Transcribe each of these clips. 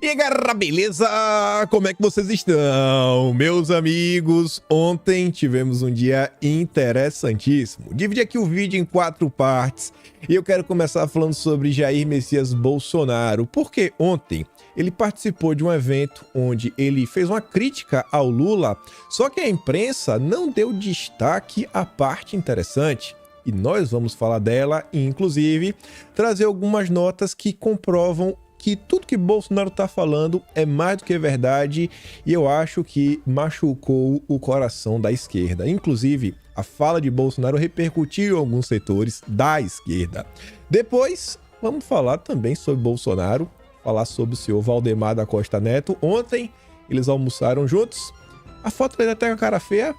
E aí, galera, beleza? Como é que vocês estão? Meus amigos, ontem tivemos um dia interessantíssimo. Dividi aqui o vídeo em 4 partes e eu quero começar falando sobre Jair Messias Bolsonaro, porque ontem ele participou de um evento onde ele fez uma crítica ao Lula, só que a imprensa não deu destaque à parte interessante. E nós vamos falar dela e, inclusive, trazer algumas notas que comprovam que tudo que Bolsonaro está falando é mais do que verdade e eu acho que machucou o coração da esquerda. Inclusive, a fala de Bolsonaro repercutiu em alguns setores da esquerda. Depois, vamos falar também sobre Bolsonaro, falar sobre o senhor Valdemar da Costa Neto. Ontem, eles almoçaram juntos. A foto dele até com a cara feia,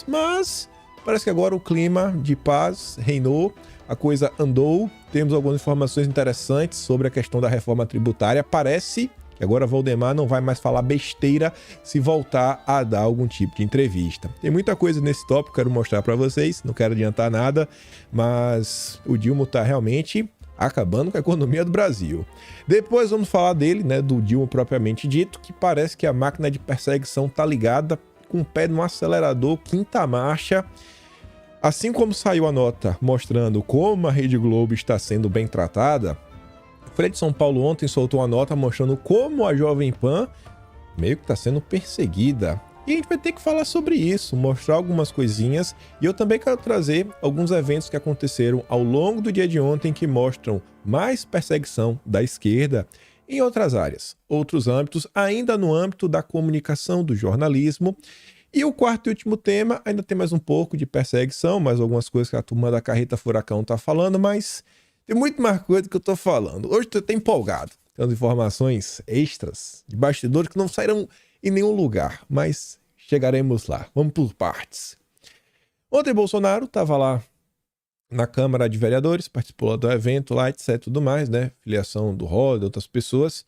mas parece que agora o clima de paz reinou, a coisa andou. Temos algumas informações interessantes sobre a questão da reforma tributária. Parece que agora Valdemar não vai mais falar besteira se voltar a dar algum tipo de entrevista. Tem muita coisa nesse tópico que eu quero mostrar para vocês, não quero adiantar nada, mas o Dilma está realmente acabando com a economia do Brasil. Depois vamos falar dele, né, do Dilma propriamente dito, que parece que a máquina de perseguição está ligada com o pé no acelerador, quinta marcha. Assim como saiu a nota mostrando como a Rede Globo está sendo bem tratada, o Folha de São Paulo ontem soltou uma nota mostrando como a Jovem Pan meio que está sendo perseguida. E a gente vai ter que falar sobre isso, mostrar algumas coisinhas. E eu também quero trazer alguns eventos que aconteceram ao longo do dia de ontem que mostram mais perseguição da esquerda em outras áreas, outros âmbitos, ainda no âmbito da comunicação, do jornalismo. E o quarto e último tema, ainda tem mais um pouco de perseguição, mais algumas coisas que a turma da Carreta Furacão tá falando, mas tem muito mais coisa que eu tô falando. Hoje eu tô até empolgado. Tem umas informações extras de bastidores que não saíram em nenhum lugar, mas chegaremos lá. Vamos por partes. Ontem Bolsonaro tava lá na Câmara de Vereadores, participou do evento lá, etc, tudo mais, né? Filiação do Roda, outras pessoas.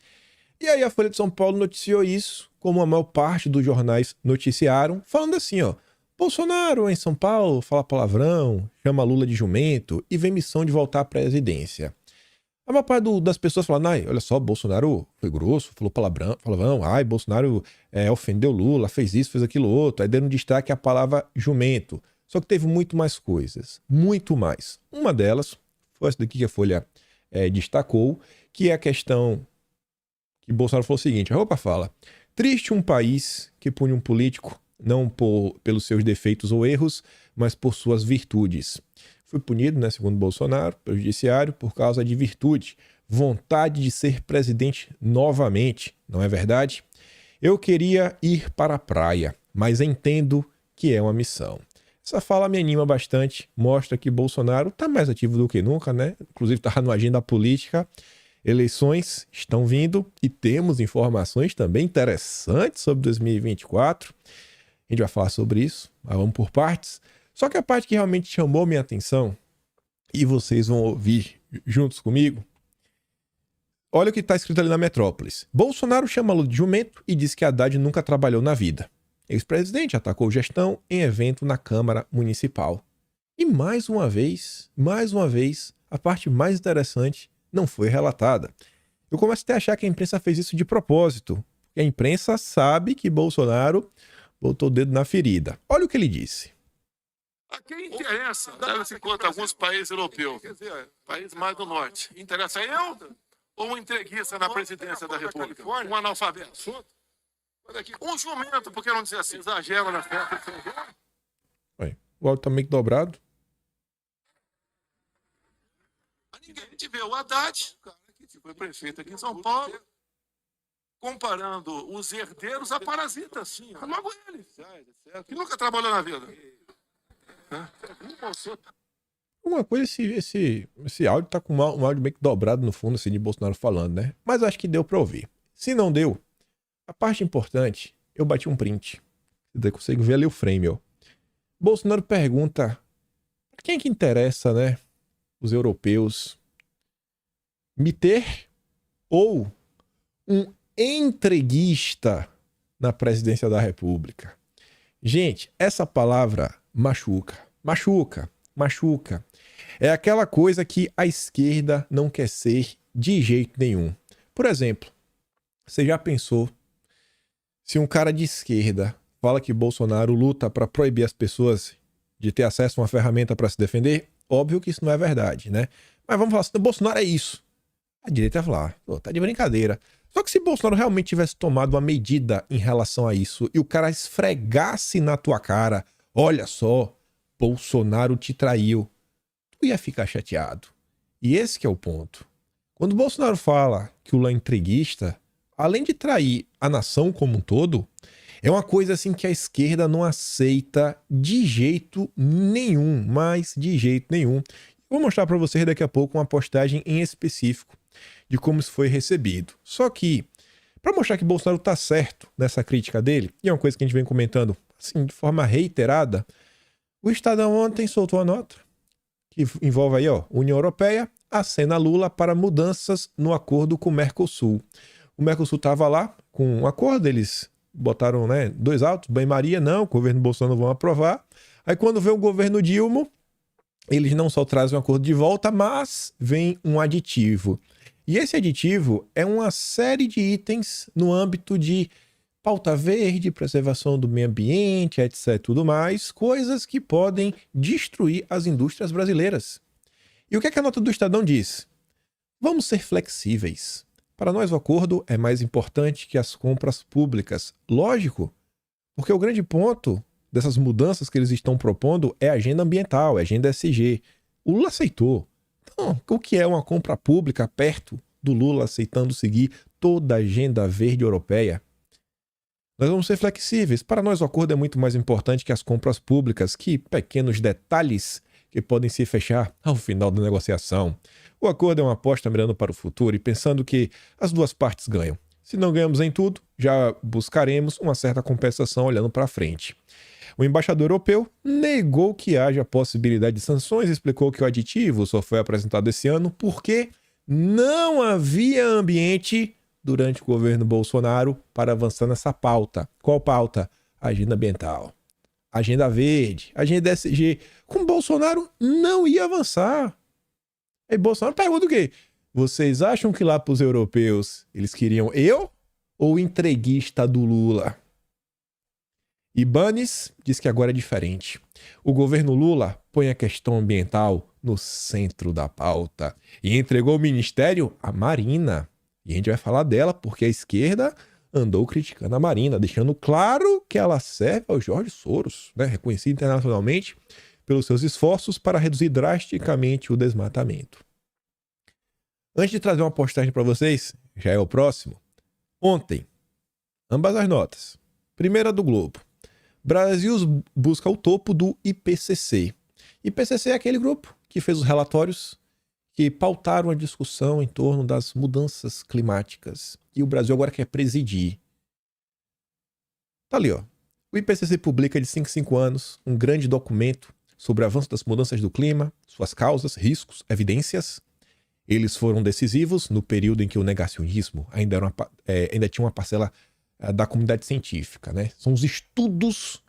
E aí a Folha de São Paulo noticiou isso, como a maior parte dos jornais noticiaram, falando assim, ó: Bolsonaro em São Paulo fala palavrão, chama Lula de jumento e vem missão de voltar à presidência. A maior parte das pessoas falando: ai, olha só, Bolsonaro foi grosso, falou palavrão, ai, Bolsonaro ofendeu Lula, fez isso, fez aquilo outro, aí dando destaque à palavra jumento. Só que teve muito mais coisas, muito mais. Uma delas foi essa daqui que a Folha destacou, que é a questão que Bolsonaro falou o seguinte: a roupa fala: triste um país que pune um político não pelos seus defeitos ou erros, mas por suas virtudes. Foi punido, né, segundo Bolsonaro, pelo judiciário, por causa de virtude, vontade de ser presidente novamente, não é verdade? Eu queria ir para a praia, mas entendo que é uma missão. Essa fala me anima bastante, mostra que Bolsonaro está mais ativo do que nunca, né? Inclusive está no agenda política. Eleições estão vindo e temos informações também interessantes sobre 2024. A gente vai falar sobre isso, mas vamos por partes. Só que a parte que realmente chamou minha atenção, e vocês vão ouvir juntos comigo, olha o que está escrito ali na Metrópolis. Bolsonaro chama Lula de jumento e diz que Haddad nunca trabalhou na vida. Ex-presidente atacou gestão em evento na Câmara Municipal. E mais uma vez, a parte mais interessante não foi relatada. Eu começo até a achar que a imprensa fez isso de propósito. Porque a imprensa sabe que Bolsonaro botou o dedo na ferida. Olha o que ele disse. A quem interessa, leva-se em conta alguns países europeus, países mais do norte. Interessa eu ou um entreguista na presidência da República? Um analfabeto? Um jumento, por que não dizer assim? Exagero na festa. O áudio tá meio que dobrado. Ninguém te vê. O Haddad, que foi prefeito aqui em São Paulo, comparando os herdeiros a parasitas. Logo ele, que nunca trabalhou na vida. Uma coisa, esse áudio tá com um áudio meio que dobrado no fundo, assim, de Bolsonaro falando, né? Mas acho que deu pra ouvir. Se não deu, a parte importante, eu bati um print. Você consegue ver ali o frame, ó. Bolsonaro pergunta: quem é que interessa, né? Os europeus me ter ou um entreguista na presidência da República? Gente, essa palavra machuca. É aquela coisa que a esquerda não quer ser de jeito nenhum. Por exemplo, Você já pensou se um cara de esquerda fala que Bolsonaro luta para proibir as pessoas de ter acesso a uma ferramenta para se defender? Óbvio que isso não é verdade, né? Mas vamos falar assim, Bolsonaro é isso. A direita vai falar, pô, tá de brincadeira. Só que se Bolsonaro realmente tivesse tomado uma medida em relação a isso e o cara esfregasse na tua cara, olha só, Bolsonaro te traiu, tu ia ficar chateado. E esse que é o ponto. Quando o Bolsonaro fala que o Lula é entreguista, além de trair a nação como um todo, é uma coisa assim que a esquerda não aceita de jeito nenhum, mas de jeito nenhum. Vou mostrar para vocês daqui a pouco uma postagem em específico de como isso foi recebido. Só que, para mostrar que Bolsonaro está certo nessa crítica dele, e é uma coisa que a gente vem comentando assim, de forma reiterada, o Estadão ontem soltou uma nota que envolve aí, ó, União Europeia acena Lula para mudanças no acordo com o Mercosul. O Mercosul estava lá com um acordo, eles botaram, né, 2 autos, banho-maria, não, o governo Bolsonaro vão aprovar. Aí quando vem o governo Dilma, eles não só trazem um acordo de volta, mas vem um aditivo. E esse aditivo é uma série de itens no âmbito de pauta verde, preservação do meio ambiente, etc, tudo mais, coisas que podem destruir as indústrias brasileiras. E o que é que a nota do Estadão diz? Vamos ser flexíveis. Para nós o acordo é mais importante que as compras públicas. Lógico, porque o grande ponto dessas mudanças que eles estão propondo é a agenda ambiental, é a agenda ESG. O Lula aceitou. Então, o que é uma compra pública perto do Lula aceitando seguir toda a agenda verde europeia? Nós vamos ser flexíveis. Para nós o acordo é muito mais importante que as compras públicas, que pequenos detalhes que podem se fechar ao final da negociação. O acordo é uma aposta mirando para o futuro e pensando que as duas partes ganham. Se não ganhamos em tudo, já buscaremos uma certa compensação olhando para frente. O embaixador europeu negou que haja possibilidade de sanções e explicou que o aditivo só foi apresentado esse ano porque não havia ambiente durante o governo Bolsonaro para avançar nessa pauta. Qual pauta? Agenda ambiental. Agenda verde, agenda ESG. Com Bolsonaro não ia avançar. Aí Bolsonaro pergunta o quê? Vocês acham que lá para os europeus eles queriam eu ou o entreguista do Lula? Ibanez diz que agora é diferente. O governo Lula põe a questão ambiental no centro da pauta e entregou o ministério à Marina. E a gente vai falar dela porque a esquerda andou criticando a Marina, deixando claro que ela serve ao Jorge Soros, né, reconhecido internacionalmente pelos seus esforços para reduzir drasticamente o desmatamento. Antes de trazer uma postagem para vocês, já é o próximo. Ontem, ambas as notas. Primeira do Globo. Brasil busca o topo do IPCC. IPCC é aquele grupo que fez os relatórios que pautaram a discussão em torno das mudanças climáticas. E o Brasil agora quer presidir. Tá ali, ó. O IPCC publica de 5 em 5 anos um grande documento sobre o avanço das mudanças do clima, suas causas, riscos, evidências. Eles foram decisivos no período em que o negacionismo ainda tinha uma parcela da comunidade científica, né? São os estudos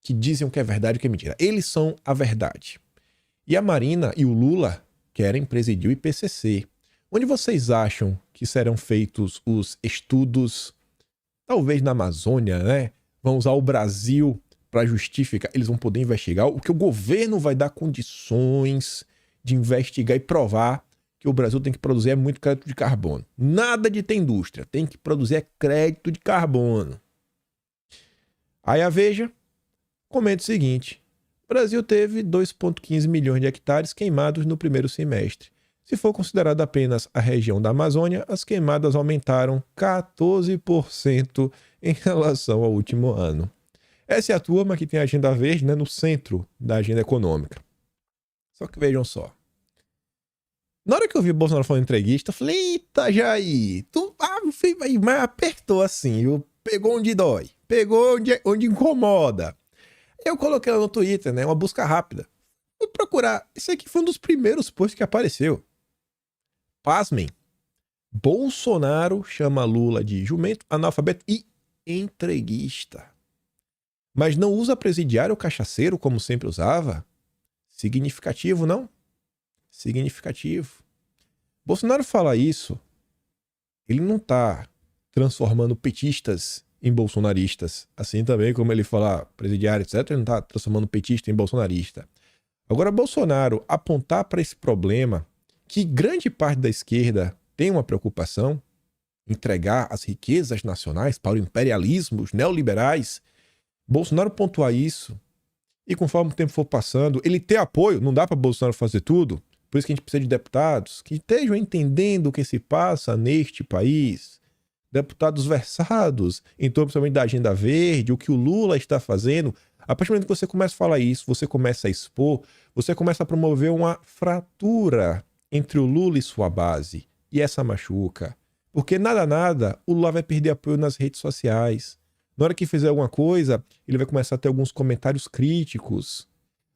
que dizem o que é verdade e o que é mentira. Eles são a verdade. E a Marina e o Lula querem presidir o IPCC. Onde vocês acham que serão feitos os estudos, talvez na Amazônia, né? Vão usar o Brasil para justificar. Eles vão poder investigar o que o governo vai dar condições de investigar e provar que o Brasil tem que produzir muito crédito de carbono. Nada de ter indústria, tem que produzir crédito de carbono. Aí a Veja comenta o seguinte: o Brasil teve 2,15 milhões de hectares queimados no primeiro semestre. Se for considerado apenas a região da Amazônia, as queimadas aumentaram 14% em relação ao último ano. Essa é a turma que tem a agenda verde, né, no centro da agenda econômica. Só que vejam só. Na hora que eu vi o Bolsonaro falando entreguista, eu falei, eita, Jair, tu mas apertou assim, pegou onde dói, pegou onde incomoda. Eu coloquei lá no Twitter, né, uma busca rápida. Fui procurar, esse aqui foi um dos primeiros posts que apareceu. Pasmem, Bolsonaro chama Lula de jumento, analfabeto e entreguista. Mas não usa presidiário ou cachaceiro como sempre usava? Significativo, não? Significativo. Bolsonaro fala isso, ele não está transformando petistas em bolsonaristas. Assim também como ele fala presidiário, etc., ele não está transformando petista em bolsonarista. Agora, Bolsonaro apontar para esse problema que grande parte da esquerda tem uma preocupação, entregar as riquezas nacionais para o imperialismo, os neoliberais, Bolsonaro pontuar isso, e conforme o tempo for passando, ele ter apoio, não dá para Bolsonaro fazer tudo, por isso que a gente precisa de deputados que estejam entendendo o que se passa neste país, deputados versados em torno principalmente da agenda verde, o que o Lula está fazendo. A partir do momento que você começa a falar isso, você começa a expor, você começa a promover uma fratura entre o Lula e sua base, e essa machuca. Porque nada, o Lula vai perder apoio nas redes sociais. Na hora que fizer alguma coisa, ele vai começar a ter alguns comentários críticos.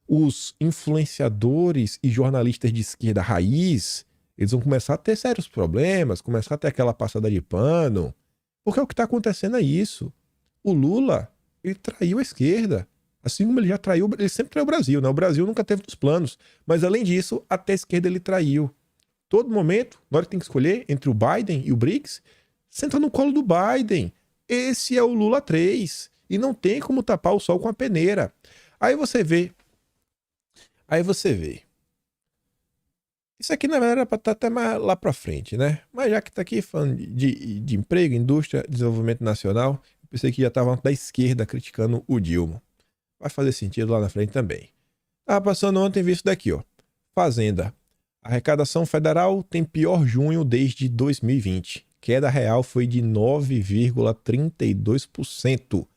Os influenciadores e jornalistas de esquerda raiz, eles vão começar a ter sérios problemas, começar a ter aquela passada de pano. Porque o que está acontecendo é isso. O Lula, ele traiu a esquerda. Assim como ele já traiu, ele sempre traiu o Brasil, né? O Brasil nunca teve nos planos. Mas além disso, até a esquerda ele traiu. Todo momento, na hora que tem que escolher entre o Biden e o BRICS, senta no colo do Biden. Esse é o Lula 3. E não tem como tapar o sol com a peneira. Aí você vê. Isso aqui, na verdade, era para estar até mais lá para frente, né? Mas já que está aqui falando de emprego, indústria, desenvolvimento nacional, eu pensei que já estava da esquerda criticando o Dilma. Vai fazer sentido lá na frente também. Tava passando ontem, vi isso daqui, ó. Fazenda. A arrecadação federal tem pior junho desde 2020. Queda real foi de 9,32%.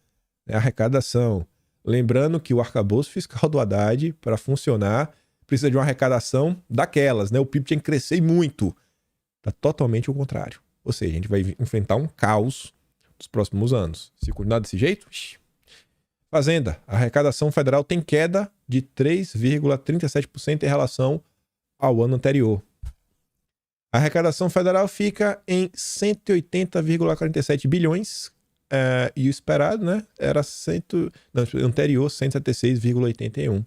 É a arrecadação. Lembrando que o arcabouço fiscal do Haddad, para funcionar, precisa de uma arrecadação daquelas, né? O PIB tinha que crescer muito. Tá totalmente o contrário. Ou seja, a gente vai enfrentar um caos nos próximos anos. Se continuar desse jeito... Fazenda. A arrecadação federal tem queda de 3,37% em relação ao ano anterior. A arrecadação federal fica em 180,47 bilhões e o esperado, né, era anterior 176,81.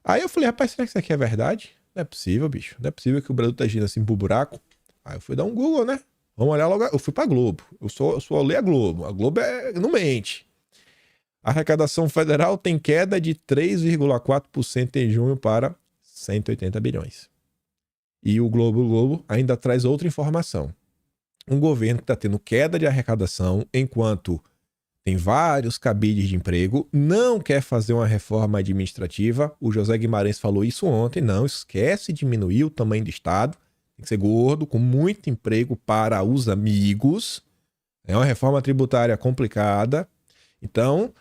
Aí eu falei, rapaz, será que isso aqui é verdade? Não é possível, bicho. Não é possível que o Brasil tá agindo assim pro buraco. Aí eu fui dar um Google, né? Vamos olhar logo. Eu fui pra Globo. Eu só olhei a Globo. A Globo não mente. A arrecadação federal tem queda de 3,4% em junho para 180 bilhões. E o Globo ainda traz outra informação. Um governo que está tendo queda de arrecadação enquanto tem vários cabides de emprego, não quer fazer uma reforma administrativa. O José Guimarães falou isso ontem. Não, esquece de diminuir o tamanho do Estado. Tem que ser gordo, com muito emprego para os amigos. É uma reforma tributária complicada. Então...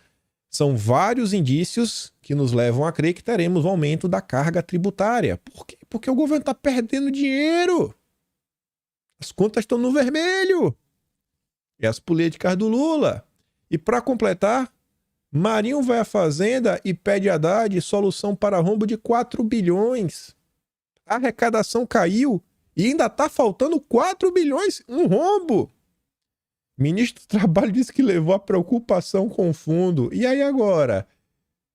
são vários indícios que nos levam a crer que teremos um aumento da carga tributária. Por quê? Porque o governo está perdendo dinheiro. As contas estão no vermelho. É as políticas do Lula. E para completar, Marinho vai à Fazenda e pede a Haddad solução para rombo de 4 bilhões. A arrecadação caiu e ainda está faltando 4 bilhões, um rombo. Ministro do Trabalho disse que levou a preocupação com o fundo. E aí agora?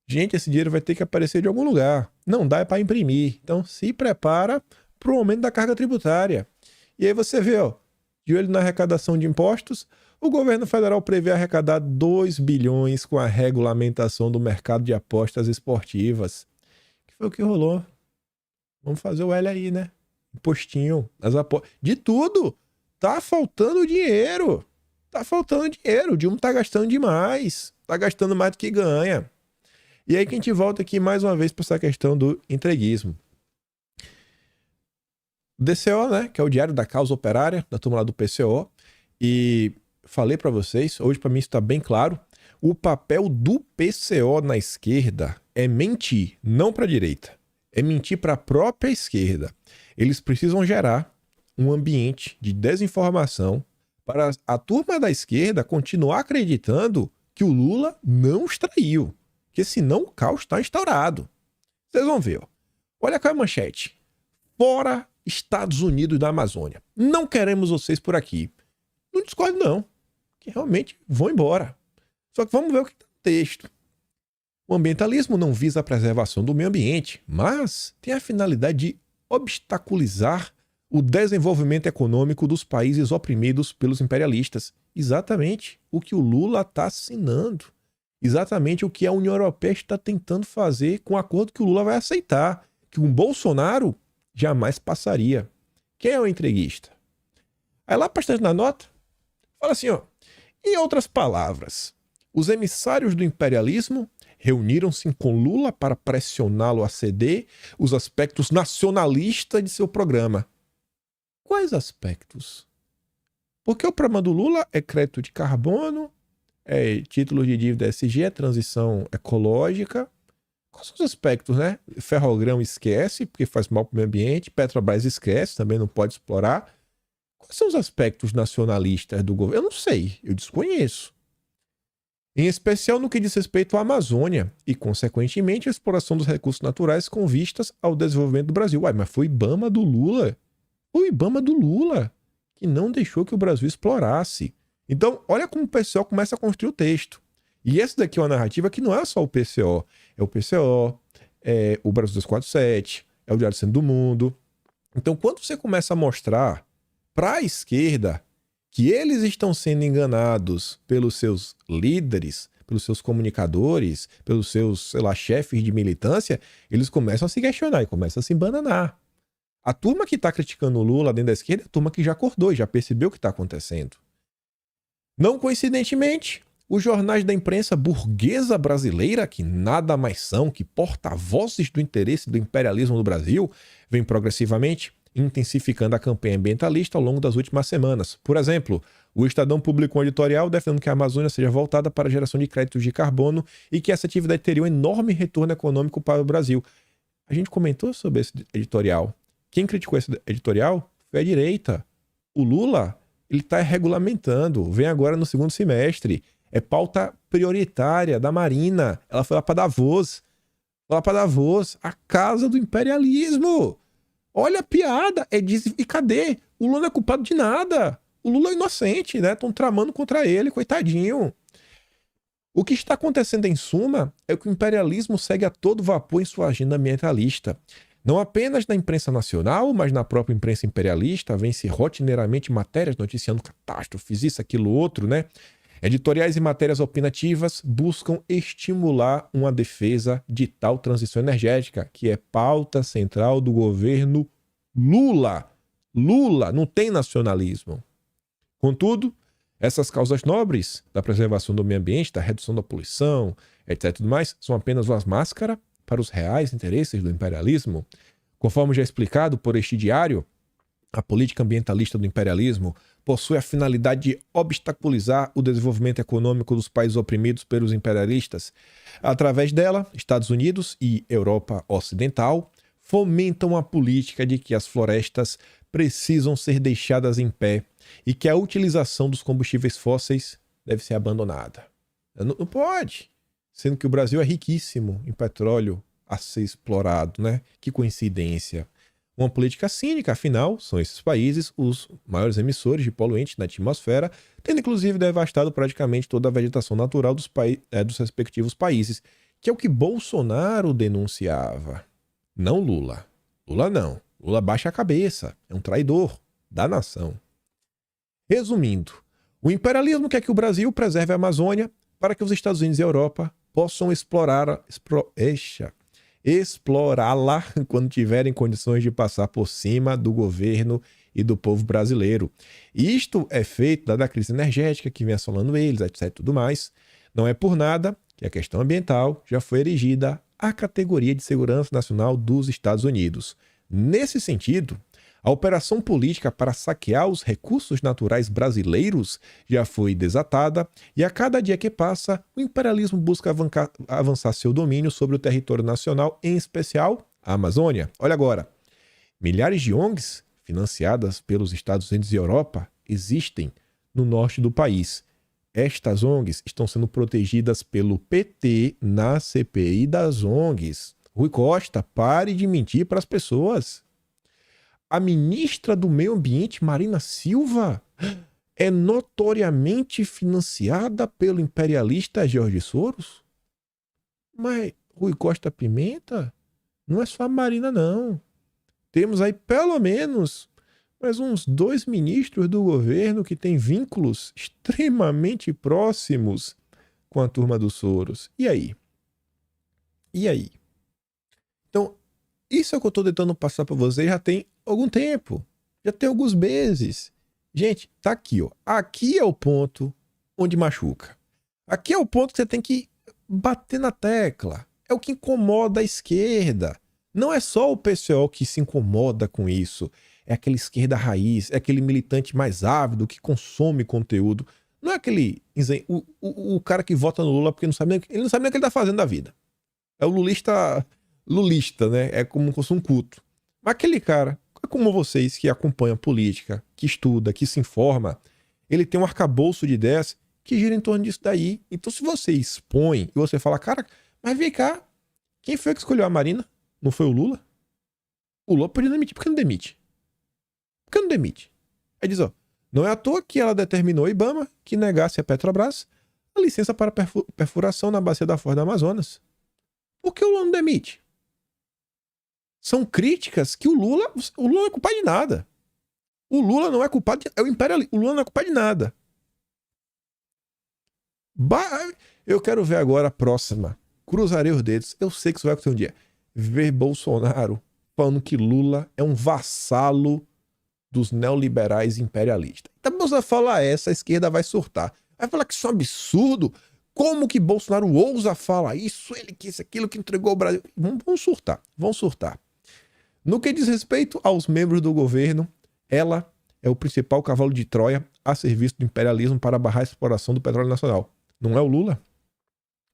Gente, esse dinheiro vai ter que aparecer de algum lugar. Não dá para imprimir. Então se prepara para o aumento da carga tributária. E aí você vê, ó, de olho na arrecadação de impostos, o governo federal prevê arrecadar 2 bilhões com a regulamentação do mercado de apostas esportivas. Que foi o que rolou. Vamos fazer o L aí, né? Impostinho, as apostas. De tudo. Tá faltando dinheiro. Tá faltando dinheiro, o Dilma tá gastando demais, tá gastando mais do que ganha. E aí que a gente volta aqui mais uma vez para essa questão do entreguismo. O DCO, né, que é o Diário da Causa Operária, da turma lá do PCO, e falei para vocês, hoje para mim isso tá bem claro, o papel do PCO na esquerda é mentir, não para a direita, é mentir para a própria esquerda. Eles precisam gerar um ambiente de desinformação para a turma da esquerda continuar acreditando que o Lula não os traiu. Porque senão o caos está instaurado. Vocês vão ver. Ó. Olha com a manchete. Fora Estados Unidos da Amazônia. Não queremos vocês por aqui. Não discordo não. Que realmente vão embora. Só que vamos ver o que está no texto. O ambientalismo não visa a preservação do meio ambiente, mas tem a finalidade de obstaculizar o desenvolvimento econômico dos países oprimidos pelos imperialistas. Exatamente o que o Lula está assinando. Exatamente o que a União Europeia está tentando fazer com o acordo que o Lula vai aceitar, que o Bolsonaro jamais passaria. Quem é o entreguista? Aí lá bastante na nota, fala assim, ó, em outras palavras, os emissários do imperialismo reuniram-se com Lula para pressioná-lo a ceder os aspectos nacionalistas de seu programa. Quais aspectos? Porque o programa do Lula é crédito de carbono, é título de dívida SG, é transição ecológica. Quais são os aspectos, né? Ferrogrão esquece, porque faz mal para o meio ambiente. Petrobras esquece, também não pode explorar. Quais são os aspectos nacionalistas do governo? Eu não sei, eu desconheço. Em especial no que diz respeito à Amazônia e, consequentemente, a exploração dos recursos naturais com vistas ao desenvolvimento do Brasil. Uai, mas foi o IBAMA do Lula. Foi o IBAMA do Lula que não deixou que o Brasil explorasse. Então, olha como o PCO começa a construir o texto. E essa daqui é uma narrativa que não é só o PCO. É o PCO, é o Brasil 247, é o Diário do Centro do Mundo. Então, quando você começa a mostrar para a esquerda que eles estão sendo enganados pelos seus líderes, pelos seus comunicadores, pelos seus, sei lá, chefes de militância, eles começam a se questionar e começam a se embananar. A turma que está criticando o Lula dentro da esquerda é a turma que já acordou e já percebeu o que está acontecendo. Não coincidentemente, os jornais da imprensa burguesa brasileira, que nada mais são que porta-vozes do interesse do imperialismo do Brasil, vêm progressivamente intensificando a campanha ambientalista ao longo das últimas semanas. Por exemplo, o Estadão publicou um editorial defendendo que a Amazônia seja voltada para a geração de créditos de carbono e que essa atividade teria um enorme retorno econômico para o Brasil. A gente comentou sobre esse editorial. Quem criticou esse editorial foi a direita. O Lula, ele está regulamentando, vem agora no segundo semestre. É pauta prioritária da Marina. Ela foi lá para Davos. A casa do imperialismo. Olha a piada. E cadê? O Lula não é culpado de nada. O Lula é inocente, né? Estão tramando contra ele, coitadinho. O que está acontecendo, em suma, é que o imperialismo segue a todo vapor em sua agenda ambientalista. Não apenas na imprensa nacional, mas na própria imprensa imperialista, vem-se rotineiramente matérias noticiando catástrofes, isso, aquilo, outro, né? Editoriais e matérias opinativas buscam estimular uma defesa de tal transição energética, que é pauta central do governo Lula. Lula não tem nacionalismo. Contudo, essas causas nobres da preservação do meio ambiente, da redução da poluição, etc. tudo mais, são apenas uma máscara para os reais interesses do imperialismo. Conforme já explicado por este diário, a política ambientalista do imperialismo possui a finalidade de obstaculizar o desenvolvimento econômico dos países oprimidos pelos imperialistas. Através dela, Estados Unidos e Europa Ocidental fomentam a política de que as florestas precisam ser deixadas em pé e que a utilização dos combustíveis fósseis deve ser abandonada. Não pode, sendo que o Brasil é riquíssimo em petróleo a ser explorado, né? Que coincidência. Uma política cínica, afinal, são esses países os maiores emissores de poluentes na atmosfera, tendo inclusive devastado praticamente toda a vegetação natural dos respectivos países, que é o que Bolsonaro denunciava. Não Lula. Lula não. Lula baixa a cabeça. É um traidor da nação. Resumindo, o imperialismo quer que o Brasil preserve a Amazônia para que os Estados Unidos e a Europa possam explorá-la quando tiverem condições de passar por cima do governo e do povo brasileiro. Isto é feito dada a crise energética que vem assolando eles, etc. Tudo mais. Não é por nada que a questão ambiental já foi erigida à categoria de segurança nacional dos Estados Unidos. Nesse sentido, a operação política para saquear os recursos naturais brasileiros já foi desatada e a cada dia que passa, o imperialismo busca avançar seu domínio sobre o território nacional, em especial a Amazônia. Olha agora, milhares de ONGs financiadas pelos Estados Unidos e Europa existem no norte do país. Estas ONGs estão sendo protegidas pelo PT na CPI das ONGs. Rui Costa, pare de mentir para as pessoas. A ministra do Meio Ambiente, Marina Silva, é notoriamente financiada pelo imperialista George Soros? Mas Rui Costa Pimenta não é só a Marina, não. Temos aí pelo menos mas uns 2 ministros do governo que têm vínculos extremamente próximos com a turma dos Soros. E aí? E aí? Então, isso é o que eu estou tentando passar para vocês já tem algum tempo. Já tem alguns meses. Gente, tá aqui, ó. Aqui é o ponto onde machuca. Aqui é o ponto que você tem que bater na tecla. É o que incomoda a esquerda. Não é só o PSOL que se incomoda com isso. É aquela esquerda raiz, é aquele militante mais ávido que consome conteúdo. Não é aquele o cara que vota no Lula porque ele não sabe nem o que ele tá fazendo da vida. É o lulista, né? É como se fosse um culto. Mas aquele cara, é como vocês que acompanham política, que estuda, que se informa, ele tem um arcabouço de ideias que gira em torno disso daí. Então se você expõe e você fala, cara, mas vem cá, quem foi que escolheu a Marina? Não foi o Lula? O Lula podia demitir. Por que não demite? Por que não demite? Aí diz, ó, não é à toa que ela determinou ao IBAMA que negasse a Petrobras a licença para perfuração na bacia da Foz do Amazonas. Por que o Lula não demite? São críticas que o Lula não é culpado de nada. O Lula não é culpado é o imperialismo. O Lula não é culpado de nada. Eu quero ver agora a próxima. Cruzarei os dedos. Eu sei que isso vai acontecer um dia. Ver Bolsonaro falando que Lula é um vassalo dos neoliberais imperialistas. Então, Bolsonaro fala essa, a esquerda vai surtar. Vai falar que isso é um absurdo. Como que Bolsonaro ousa falar isso? Ele que isso, aquilo que entregou o Brasil. Vão surtar. Vão surtar. No que diz respeito aos membros do governo, ela é o principal cavalo de Troia a serviço do imperialismo para barrar a exploração do petróleo nacional. Não é o Lula?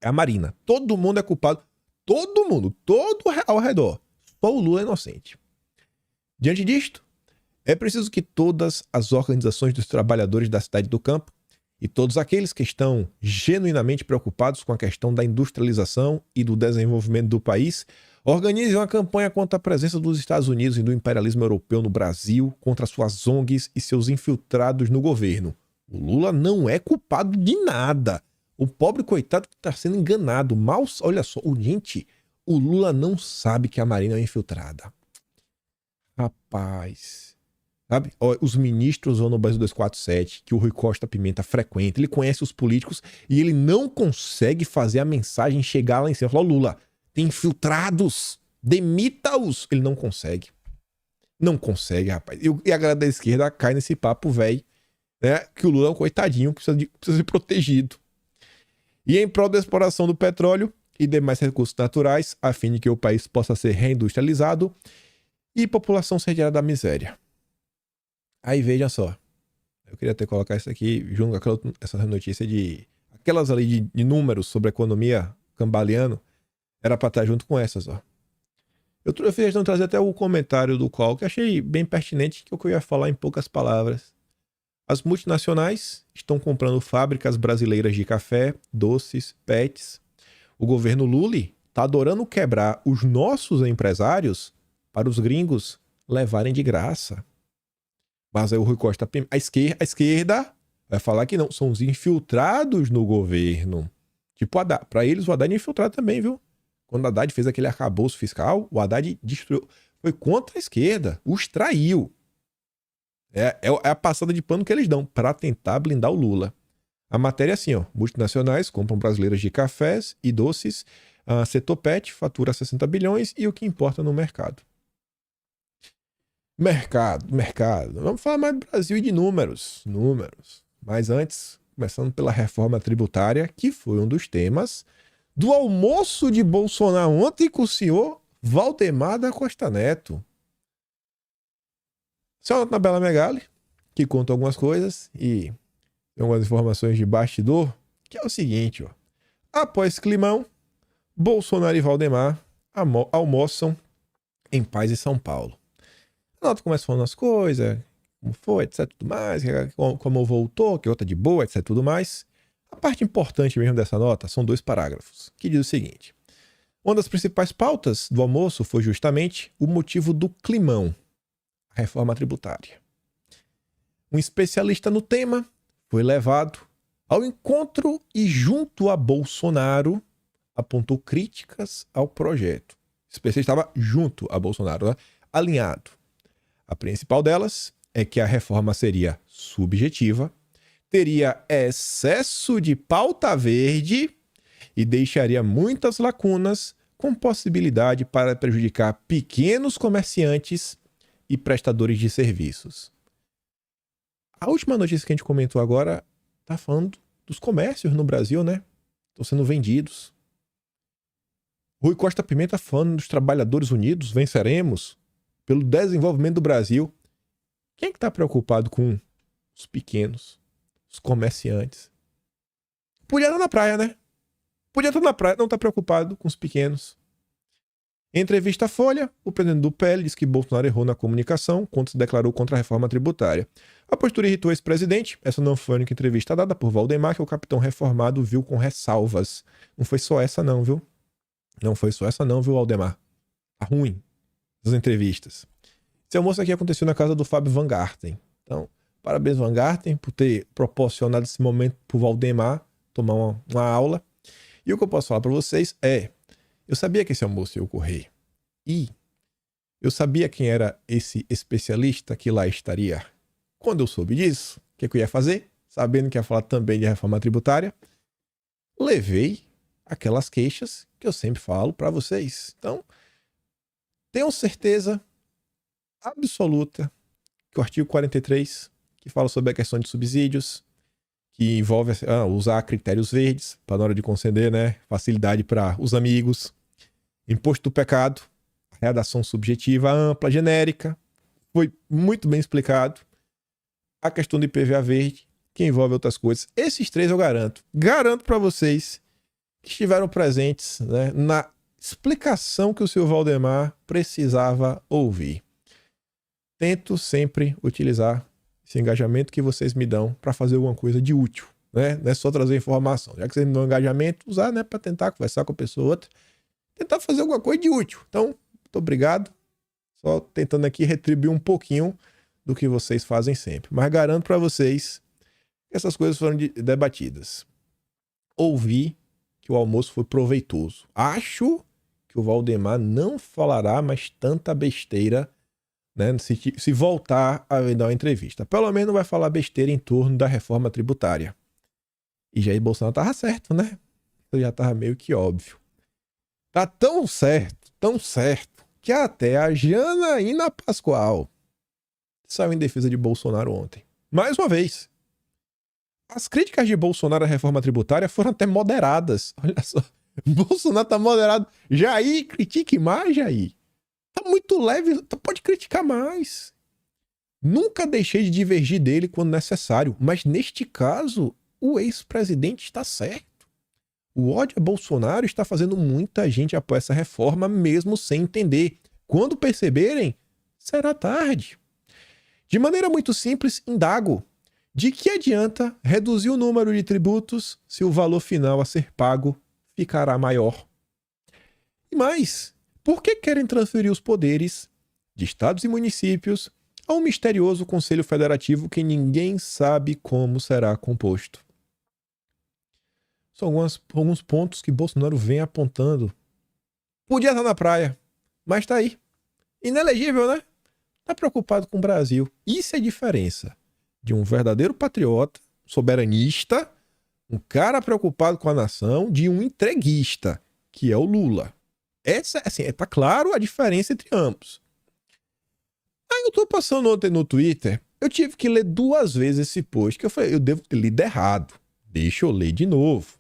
É a Marina. Todo mundo é culpado. Todo mundo. Todo ao redor. Só o Lula é inocente. Diante disto, é preciso que todas as organizações dos trabalhadores da cidade do campo e todos aqueles que estão genuinamente preocupados com a questão da industrialização e do desenvolvimento do país organizem uma campanha contra a presença dos Estados Unidos e do imperialismo europeu no Brasil, contra suas ONGs e seus infiltrados no governo. O Lula não é culpado de nada. O pobre coitado que está sendo enganado. Mal, olha só, gente, o Lula não sabe que a Marina é infiltrada. Rapaz, sabe? Os ministros vão no Brasil 247, que o Rui Costa Pimenta frequenta, ele conhece os políticos e ele não consegue fazer a mensagem chegar lá em cima. Falar, Lula, tem infiltrados, demita-os. Ele não consegue. Não consegue, rapaz. E a galera da esquerda cai nesse papo, velho, né? Que o Lula é um coitadinho que precisa ser protegido. E em prol da exploração do petróleo e demais recursos naturais, a fim de que o país possa ser reindustrializado e população se retirar da miséria. Aí veja só. Eu queria até colocar isso aqui junto com essa notícia de aquelas ali de números sobre a economia cambaleando. Era para estar junto com essas, ó. Eu fiz questão de trazer até o comentário do qual que achei bem pertinente, que eu ia falar em poucas palavras. As multinacionais estão comprando fábricas brasileiras de café, doces, pets. O governo Lula está adorando quebrar os nossos empresários para os gringos levarem de graça. Mas aí o Rui Costa, a esquerda vai falar que não, são os infiltrados no governo. Tipo, para eles o Haddad é infiltrado também, viu? Quando o Haddad fez aquele arcabouço fiscal, o Haddad destruiu. Foi contra a esquerda, os traiu. É a passada de pano que eles dão para tentar blindar o Lula. A matéria é assim, ó. Multinacionais compram brasileiras de cafés e doces. Setor pet fatura 60 bilhões e o que importa no mercado. Mercado. Vamos falar mais do Brasil e de números. Mas antes, começando pela reforma tributária, que foi um dos temas do almoço de Bolsonaro ontem com o senhor Valdemar da Costa Neto. Senhora Anabela Megali, que conta algumas coisas e tem algumas informações de bastidor, que é o seguinte, ó. Após climão, Bolsonaro e Valdemar almoçam em paz em São Paulo. A nota começa falando as coisas, como foi, etc, tudo mais, como voltou, que outra de boa, etc, tudo mais. A parte importante mesmo dessa nota são 2 parágrafos, que diz o seguinte. Uma das principais pautas do almoço foi justamente o motivo do climão, a reforma tributária. Um especialista no tema foi levado ao encontro e, junto a Bolsonaro, apontou críticas ao projeto. O especialista estava junto a Bolsonaro, né? Alinhado. A principal delas é que a reforma seria subjetiva, teria excesso de pauta verde e deixaria muitas lacunas, com possibilidade para prejudicar pequenos comerciantes e prestadores de serviços. A última notícia que a gente comentou agora está falando dos comércios no Brasil, né? Estão sendo vendidos. Rui Costa Pimenta falando dos trabalhadores unidos, venceremos pelo desenvolvimento do Brasil. Quem é que está preocupado com os pequenos, os comerciantes? Podia estar na praia, né? Podia estar na praia, não está preocupado com os pequenos. Em entrevista à Folha, o presidente do PL disse que Bolsonaro errou na comunicação quando se declarou contra a reforma tributária. A postura irritou esse presidente. Essa não foi a única entrevista dada por Valdemar, que o capitão reformado viu com ressalvas. Não foi só essa não, viu? Não foi só essa não, viu, Valdemar? Tá ruim as entrevistas. Esse almoço aqui aconteceu na casa do Fábio Van Garten. Então, parabéns, Van Garten, por ter proporcionado esse momento pro Valdemar tomar uma aula. E o que eu posso falar para vocês é: eu sabia que esse almoço ia ocorrer. E eu sabia quem era esse especialista que lá estaria. Quando eu soube disso, o que eu ia fazer? Sabendo que ia falar também de reforma tributária, levei aquelas queixas que eu sempre falo para vocês. Então, tenham certeza absoluta que o artigo 43, que fala sobre a questão de subsídios, que envolve usar critérios verdes para na hora de conceder, né, facilidade para os amigos, imposto do pecado, redação subjetiva ampla, genérica, foi muito bem explicado. A questão do IPVA verde, que envolve outras coisas. Esses três eu garanto. Garanto para vocês que estiveram presentes, né, na explicação que o senhor Valdemar precisava ouvir. Tento sempre utilizar esse engajamento que vocês me dão para fazer alguma coisa de útil, né? Não é só trazer informação. Já que vocês me dão engajamento, usar, né, para tentar conversar com a pessoa ou outra, tentar fazer alguma coisa de útil. Então, muito obrigado. Só tentando aqui retribuir um pouquinho do que vocês fazem sempre. Mas garanto para vocês que essas coisas foram debatidas. Ouvi que o almoço foi proveitoso. Acho que o Valdemar não falará mais tanta besteira, né, se voltar a dar uma entrevista. Pelo menos não vai falar besteira em torno da reforma tributária. E Jair Bolsonaro tava certo, né? Isso já tava meio que óbvio. Tá tão certo, que até a Janaína Pascoal saiu em defesa de Bolsonaro ontem. Mais uma vez. As críticas de Bolsonaro à reforma tributária foram até moderadas. Olha só. Bolsonaro tá moderado. Jair, critique mais, Jair. Tá muito leve, pode criticar mais. Nunca deixei de divergir dele quando necessário, mas neste caso, o ex-presidente está certo. O ódio a Bolsonaro está fazendo muita gente apoiar essa reforma mesmo sem entender. Quando perceberem, será tarde. De maneira muito simples, indago: de que adianta reduzir o número de tributos se o valor final a ser pago ficará maior? E mais, por que querem transferir os poderes de estados e municípios a um misterioso Conselho Federativo que ninguém sabe como será composto? São alguns pontos que Bolsonaro vem apontando. Podia estar na praia, mas está aí. Inelegível, né? Está preocupado com o Brasil. Isso é a diferença de um verdadeiro patriota, soberanista, um cara preocupado com a nação, de um entreguista, que é o Lula. Essa, assim, tá claro a diferença entre ambos. Aí eu tô passando ontem no Twitter, eu tive que ler 2 vezes esse post, que eu falei, eu devo ter lido errado. Deixa eu ler de novo.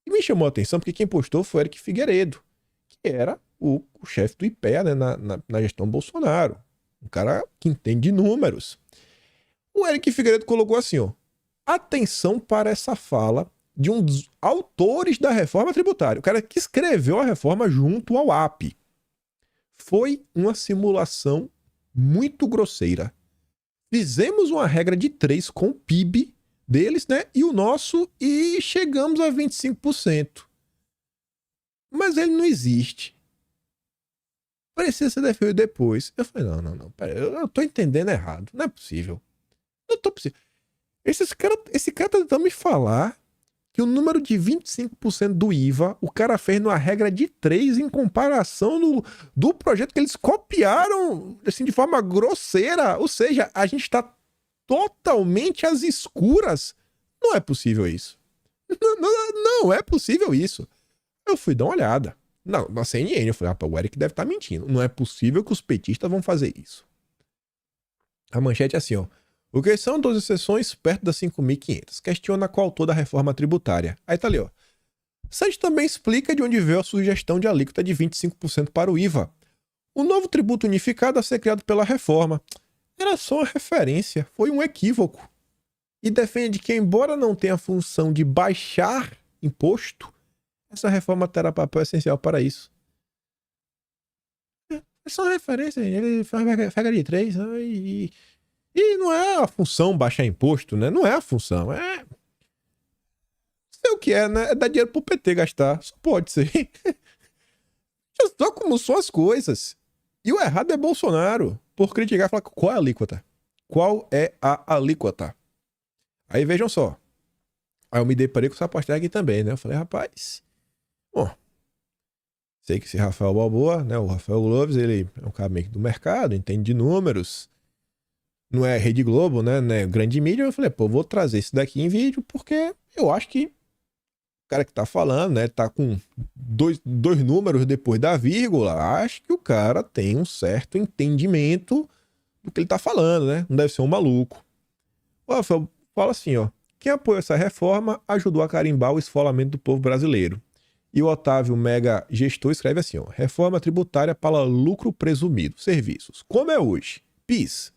E me chamou a atenção porque quem postou foi Eric Figueiredo, que era o chefe do IPEA, né, na gestão Bolsonaro. Um cara que entende de números. O Eric Figueiredo colocou assim, ó: atenção para essa fala de um dos autores da reforma tributária, o cara que escreveu a reforma junto ao AP. Foi uma simulação muito grosseira. Fizemos uma regra de 3 com o PIB deles, né, e o nosso, e chegamos a 25%. Mas ele não existe. Precisa ser definido depois. Eu falei, não, pera, eu tô entendendo errado. Não é possível. Não tô possível. Esse cara tá tentando me falar que o número de 25% do IVA, o cara fez numa regra de 3 em comparação do projeto que eles copiaram assim, de forma grosseira. Ou seja, a gente está totalmente às escuras. Não é possível isso. Não é possível isso. Eu fui dar uma olhada. Não, na CNN, eu falei, rapaz, o Eric deve estar mentindo. Não é possível que os petistas vão fazer isso. A manchete é assim, ó. O que são 12 sessões perto das 5.500? Questiona qual autor da reforma tributária. Aí tá ali, ó. Sante também explica de onde veio a sugestão de alíquota de 25% para o IVA. O novo tributo unificado a ser criado pela reforma. Era só uma referência, foi um equívoco. E defende que, embora não tenha a função de baixar imposto, essa reforma terá papel essencial para isso. É só uma referência, ele faz regra de 3 e não é a função baixar imposto, né? Não é a função, é... Sei o que é, né? É dar dinheiro pro PT gastar, só pode ser. Só como são as coisas. E o errado é Bolsonaro, por criticar e falar qual é a alíquota. Qual é a alíquota? Aí vejam só. Aí eu me deparei com essa postagem aqui também, né? Eu falei, rapaz, bom, sei que esse Rafael Balboa, né? O Rafael Gloves, ele é um cara meio que do mercado, entende de números. Não é Rede Globo, né? Não é grande mídia. Eu falei, pô, vou trazer isso daqui em vídeo porque eu acho que o cara que tá falando, né? Tá com dois números depois da vírgula. Acho que o cara tem um certo entendimento do que ele tá falando, né? Não deve ser um maluco. O Rafael fala assim, ó. Quem apoia essa reforma ajudou a carimbar o esfolamento do povo brasileiro. E o Otávio Mega Gestor escreve assim, ó. Reforma tributária para lucro presumido. Serviços. Como é hoje? PIS,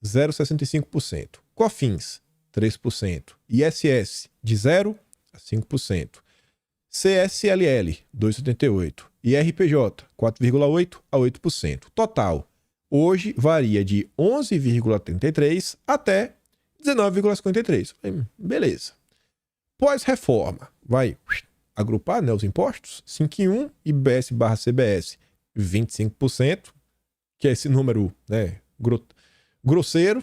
0,65%. COFINS, 3%. ISS, de 0 a 5%. CSLL, 2,78%. E RPJ, 4,8% a 8%. Total, hoje varia de 11,33% até 19,53%. Beleza. Pós-reforma, vai agrupar, né, os impostos, 5 em 1, IBS/CBS, 25%, que é esse número, né, grosseiro,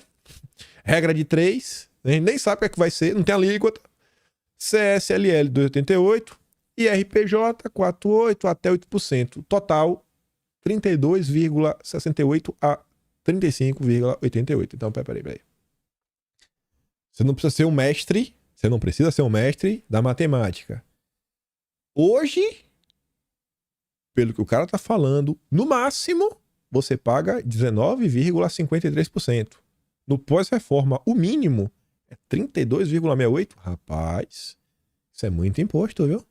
regra de 3, a gente nem sabe o que é que vai ser, não tem alíquota. CSLL 2,88 e RPJ 4,8 até 8%. Total 32,68 a 35,88. Então, peraí. Você não precisa ser um mestre, da matemática. Hoje, pelo que o cara tá falando, no máximo você paga 19,53%. No pós-reforma, o mínimo é 32,68%. Rapaz, isso é muito imposto, viu?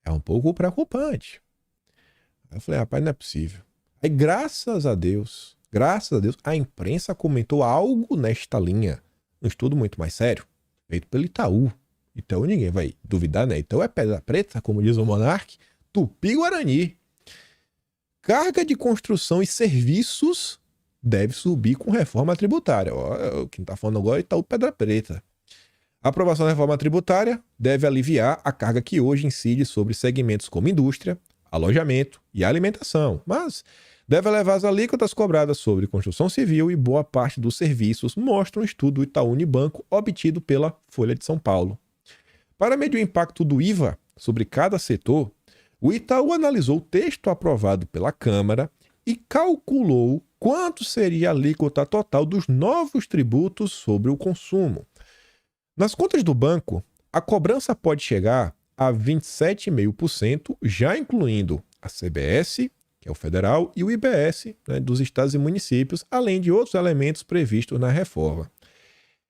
É um pouco preocupante. Aí eu falei, rapaz, não é possível. Aí, graças a Deus, a imprensa comentou algo nesta linha. Um estudo muito mais sério, feito pelo Itaú. Itaú ninguém vai duvidar, né? Itaú é pedra preta, como diz o Monark. Tupi-Guarani. Carga de construção e serviços deve subir com reforma tributária. Ó, quem está falando agora é Itaú Pedra Preta. A aprovação da reforma tributária deve aliviar a carga que hoje incide sobre segmentos como indústria, alojamento e alimentação, mas deve elevar as alíquotas cobradas sobre construção civil e boa parte dos serviços, mostra um estudo do Itaú Unibanco obtido pela Folha de São Paulo. Para medir o impacto do IVA sobre cada setor, o Itaú analisou o texto aprovado pela Câmara e calculou quanto seria a alíquota total dos novos tributos sobre o consumo. Nas contas do banco, a cobrança pode chegar a 27,5%, já incluindo a CBS, que é o federal, e o IBS, né, dos estados e municípios, além de outros elementos previstos na reforma.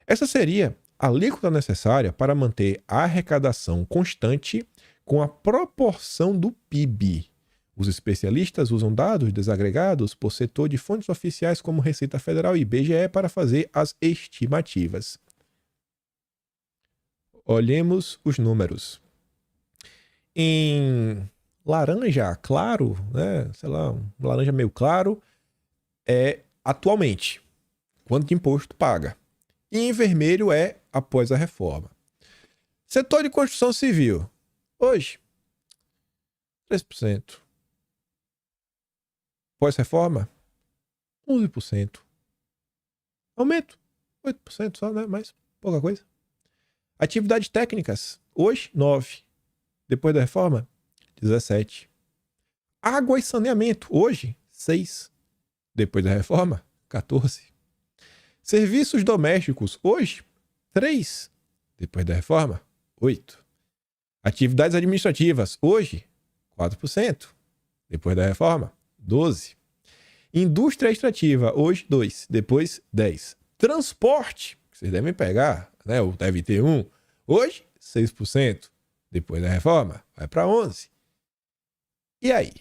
Essa seria a alíquota necessária para manter a arrecadação constante com a proporção do PIB. Os especialistas usam dados desagregados por setor de fontes oficiais como Receita Federal e IBGE para fazer as estimativas. Olhemos os números. Em laranja claro, né, sei lá, um laranja meio claro, é atualmente quanto de imposto paga. E em vermelho é após a reforma. Setor de construção civil. Hoje, 3%. Pós-reforma, 11%. Aumento, 8% só, né? Mais pouca coisa. Atividades técnicas, Hoje, 9. Depois da reforma, 17. Água e saneamento. Hoje, 6. Depois da reforma, 14. Serviços domésticos. Hoje, 3. Depois da reforma, 8. Atividades administrativas. Hoje, 4%. Depois da reforma, 12. Indústria extrativa. Hoje, 2. Depois, 10. Transporte. Vocês devem pegar, né? Ou deve ter um. Hoje, 6%. Depois da reforma, vai para 11%. E aí?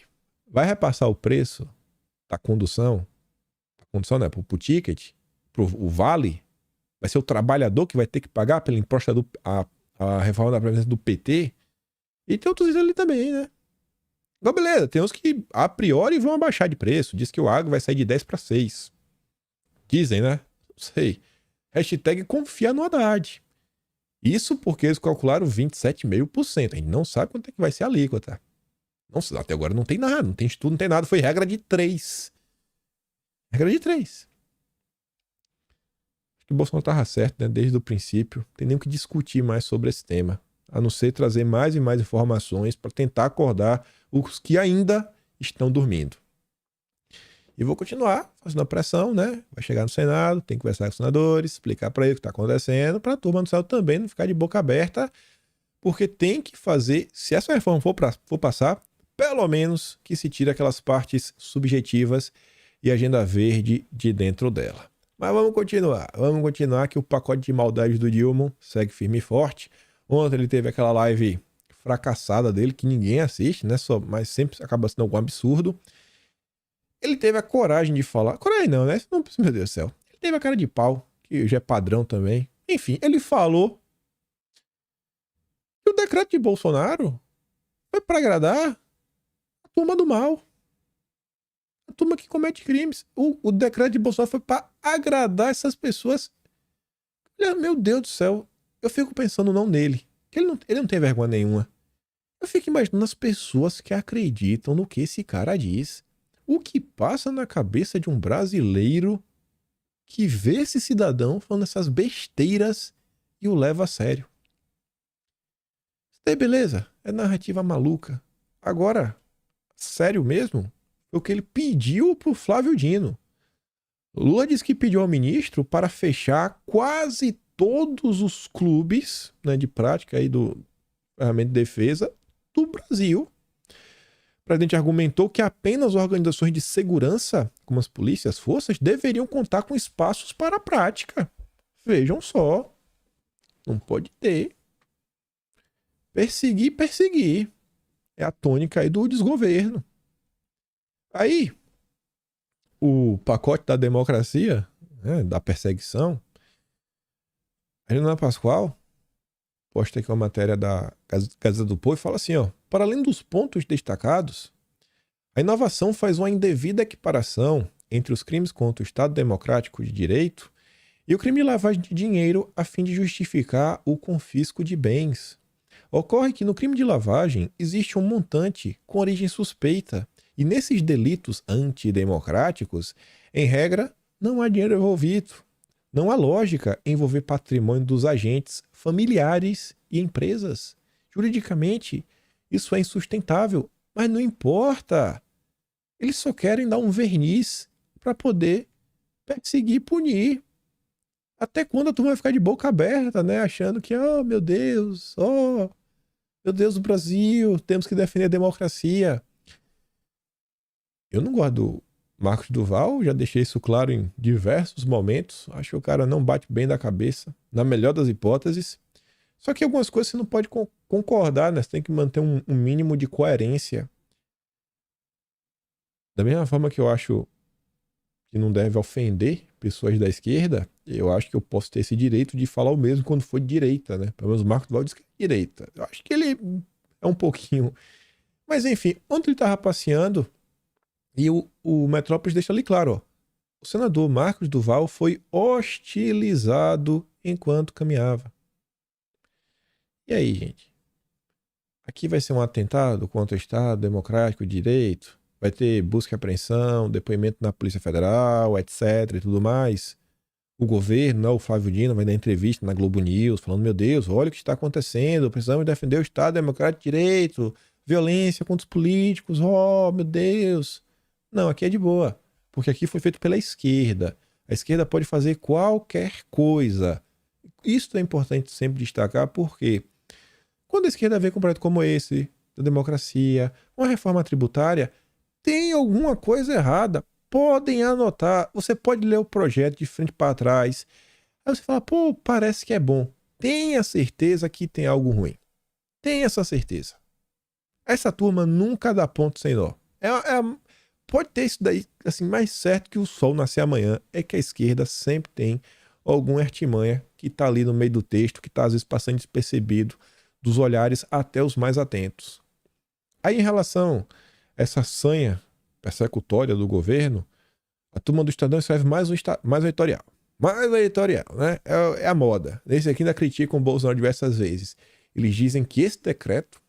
Vai repassar o preço da condução? A condução, né? Pro ticket? O vale? Vai ser o trabalhador que vai ter que pagar pela imposta a reforma da Previdência do PT? E tem outros ali também, né? Então, beleza. Tem uns que, a priori, vão abaixar de preço. Diz que o agro vai sair de 10 para 6. Dizem, né? Não sei. Hashtag confia no Haddad. Isso porque eles calcularam 27,5%. A gente não sabe quanto é que vai ser a alíquota. Não, até agora não tem nada, não tem estudo, não tem nada. Foi regra de 3. Regra de 3. Acho que o Bolsonaro estava certo, né? Desde o princípio. Não tem nem o que discutir mais sobre esse tema. A não ser trazer mais e mais informações para tentar acordar os que ainda estão dormindo. E vou continuar fazendo a pressão, né? Vai chegar no Senado, tem que conversar com os senadores, explicar para ele o que está acontecendo, para a turma do Senado também não ficar de boca aberta, porque tem que fazer, se essa reforma for passar, pelo menos que se tire aquelas partes subjetivas e agenda verde de dentro dela. Mas vamos continuar que o pacote de maldades do Dilma segue firme e forte. Ontem ele teve aquela live fracassada dele, que ninguém assiste, né? Mas sempre acaba sendo algum absurdo. Ele teve a coragem de falar. Coragem não, né? Não, meu Deus do céu. Ele teve a cara de pau, que já é padrão também. Enfim, ele falou que o decreto de Bolsonaro foi para agradar a turma do mal. A turma que comete crimes. O decreto de Bolsonaro foi para agradar essas pessoas. Meu Deus do céu. Eu fico pensando não nele. Que ele não tem vergonha nenhuma. Eu fico imaginando as pessoas que acreditam no que esse cara diz. O que passa na cabeça de um brasileiro que vê esse cidadão falando essas besteiras e o leva a sério. Isso daí, beleza. É narrativa maluca. Agora, sério mesmo, foi o que ele pediu pro Flávio Dino. Lula disse que pediu ao ministro para fechar quase todos os clubes, né, de prática aí do ferramenta de defesa do Brasil. O presidente argumentou que apenas organizações de segurança, como as polícias, as forças, deveriam contar com espaços para a prática. Vejam só. Não pode ter. Perseguir. É a tônica aí do desgoverno. Aí, o pacote da democracia, né, da perseguição, a Helena Pascoal posta aqui uma matéria da Gazeta do Povo e fala assim, ó, para além dos pontos destacados, a inovação faz uma indevida equiparação entre os crimes contra o Estado Democrático de Direito e o crime de lavagem de dinheiro a fim de justificar o confisco de bens. Ocorre que no crime de lavagem existe um montante com origem suspeita e nesses delitos antidemocráticos, em regra, não há dinheiro envolvido. Não há lógica em envolver patrimônio dos agentes, familiares e empresas. Juridicamente, isso é insustentável, mas não importa. Eles só querem dar um verniz para poder perseguir e punir. Até quando a turma vai ficar de boca aberta, né? Achando que, oh meu Deus do Brasil, temos que defender a democracia. Eu não gosto do Marcos Duval, já deixei isso claro em diversos momentos. Acho que o cara não bate bem da cabeça, na melhor das hipóteses. Só que algumas coisas você não pode concordar, né? Você tem que manter um mínimo de coerência. Da mesma forma que eu acho que não deve ofender pessoas da esquerda, eu acho que eu posso ter esse direito de falar o mesmo quando for de direita, né? Pelo menos o Marcos Duval diz que é direita. Eu acho que ele é um pouquinho... Mas enfim, ontem ele estava passeando e o Metrópolis deixa ali claro, ó. O senador Marcos Duval foi hostilizado enquanto caminhava. E aí, gente? Aqui vai ser um atentado contra o Estado Democrático de Direito? Vai ter busca e apreensão, depoimento na Polícia Federal, etc. e tudo mais? o governo, né, o Flávio Dino vai dar entrevista na Globo News, falando, meu Deus, olha o que está acontecendo, precisamos defender o Estado Democrático de Direito, violência contra os políticos, oh, meu Deus. Não, aqui é de boa, porque aqui foi feito pela esquerda. A esquerda pode fazer qualquer coisa. Isso é importante sempre destacar, porque quando a esquerda vem com um projeto como esse, da democracia, uma reforma tributária, tem alguma coisa errada. Podem anotar. Você pode ler o projeto de frente para trás. Aí você fala, pô, parece que é bom. Tenha certeza que tem algo ruim. Tenha essa certeza. Essa turma nunca dá ponto sem nó. Pode ter isso daí, assim, mais certo que o sol nascer amanhã, é que a esquerda sempre tem alguma artimanha que está ali no meio do texto, que está às vezes passando despercebido dos olhares até os mais atentos. Aí, em relação a essa sanha persecutória do governo, a turma do Estadão escreve mais editorial. Mais editorial, né? É a moda. Esse aqui ainda criticam o Bolsonaro diversas vezes. Eles dizem que esse decreto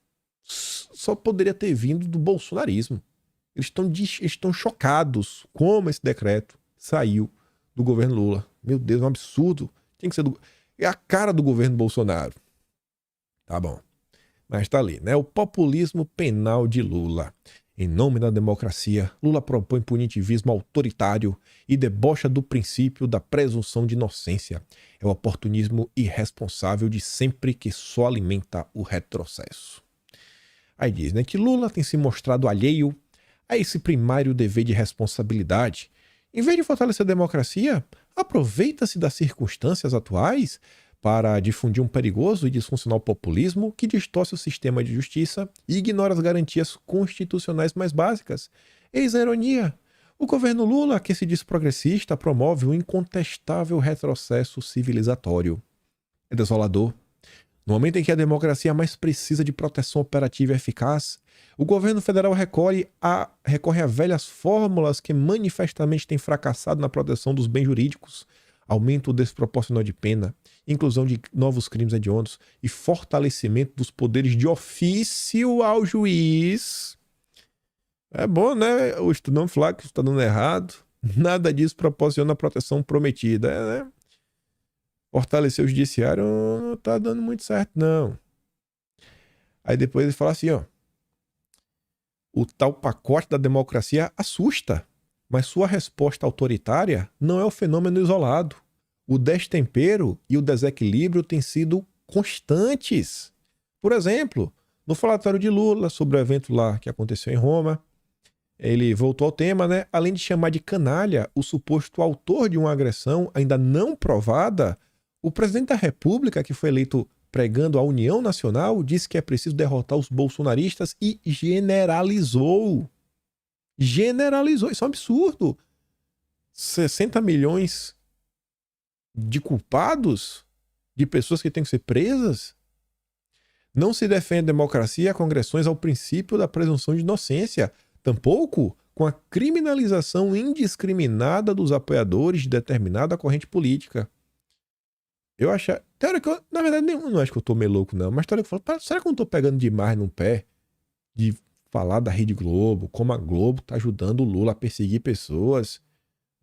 só poderia ter vindo do bolsonarismo. Eles estão chocados como esse decreto saiu do governo Lula. Meu Deus, é um absurdo. Tem que ser é a cara do governo Bolsonaro. Tá bom. Mas tá ali, né? O populismo penal de Lula. Em nome da democracia, Lula propõe punitivismo autoritário e debocha do princípio da presunção de inocência. É o oportunismo irresponsável de sempre que só alimenta o retrocesso. Aí diz, né, que Lula tem se mostrado alheio a esse primário dever de responsabilidade. Em vez de fortalecer a democracia, aproveita-se das circunstâncias atuais para difundir um perigoso e disfuncional populismo que distorce o sistema de justiça e ignora as garantias constitucionais mais básicas. Eis a ironia. O governo Lula, que se diz progressista, promove um incontestável retrocesso civilizatório. É desolador. No momento em que a democracia mais precisa de proteção operativa e eficaz, o governo federal recorre a velhas fórmulas que manifestamente têm fracassado na proteção dos bens jurídicos, aumento desproporcional de pena, inclusão de novos crimes hediondos e fortalecimento dos poderes de ofício ao juiz. É bom, né? O estudante falar que está dando errado. Nada disso proporciona a proteção prometida, né? Fortalecer o judiciário não está dando muito certo, não. Aí depois ele fala assim, ó. O tal pacote da democracia assusta, mas sua resposta autoritária não é um fenômeno isolado. O destempero e o desequilíbrio têm sido constantes. Por exemplo, no falatório de Lula sobre o evento lá que aconteceu em Roma, ele voltou ao tema, né? Além de chamar de canalha o suposto autor de uma agressão ainda não provada, o presidente da República, que foi eleito pregando a união nacional, disse que é preciso derrotar os bolsonaristas e generalizou. Generalizou. Isso é um absurdo. 60 milhões de culpados? De pessoas que têm que ser presas? Não se defende a democracia com agressões ao princípio da presunção de inocência. Tampouco com a criminalização indiscriminada dos apoiadores de determinada corrente política. Eu acho... Na verdade, não acho que eu tô meio louco, não. Mas teórico fala, será que eu não tô pegando demais no pé de falar da Rede Globo, como a Globo tá ajudando o Lula a perseguir pessoas?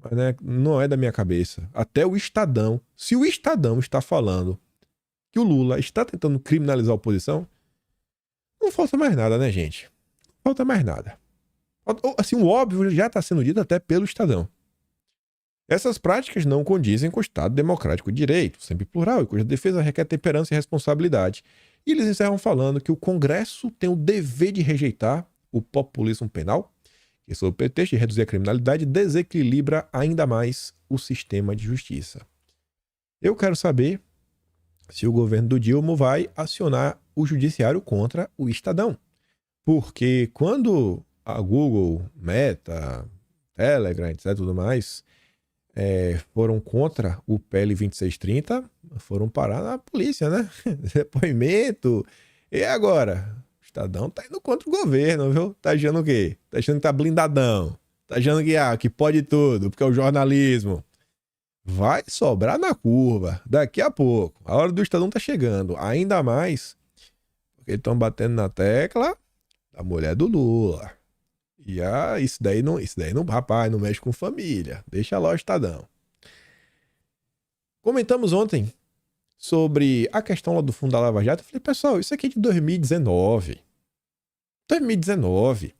Mas, né, não é da minha cabeça. Até o Estadão, se o Estadão está falando que o Lula está tentando criminalizar a oposição, não falta mais nada, né, gente? Não falta mais nada. Assim, o óbvio já está sendo dito até pelo Estadão. Essas práticas não condizem com o Estado democrático de direito, sempre plural, e cuja defesa requer temperança e responsabilidade. E eles encerram falando que o Congresso tem o dever de rejeitar o populismo penal, que sob o pretexto de reduzir a criminalidade desequilibra ainda mais o sistema de justiça. Eu quero saber se o governo do Dilma vai acionar o judiciário contra o Estadão. Porque quando a Google, Meta, Telegram, etc. tudo mais, foram contra o PL 2630, foram parar na polícia, né? Depoimento. E agora? O Estadão tá indo contra o governo, viu? Tá achando o quê? Tá achando que tá blindadão. Tá achando que pode tudo, porque é o jornalismo. Vai sobrar na curva daqui a pouco. A hora do Estadão tá chegando. Ainda mais porque eles estão batendo na tecla da mulher do Lula. E isso daí não, rapaz, não mexe com família. Deixa lá o Estadão. Comentamos ontem sobre a questão lá do fundo da Lava Jato. Eu falei, pessoal, isso aqui é de 2019. 2019.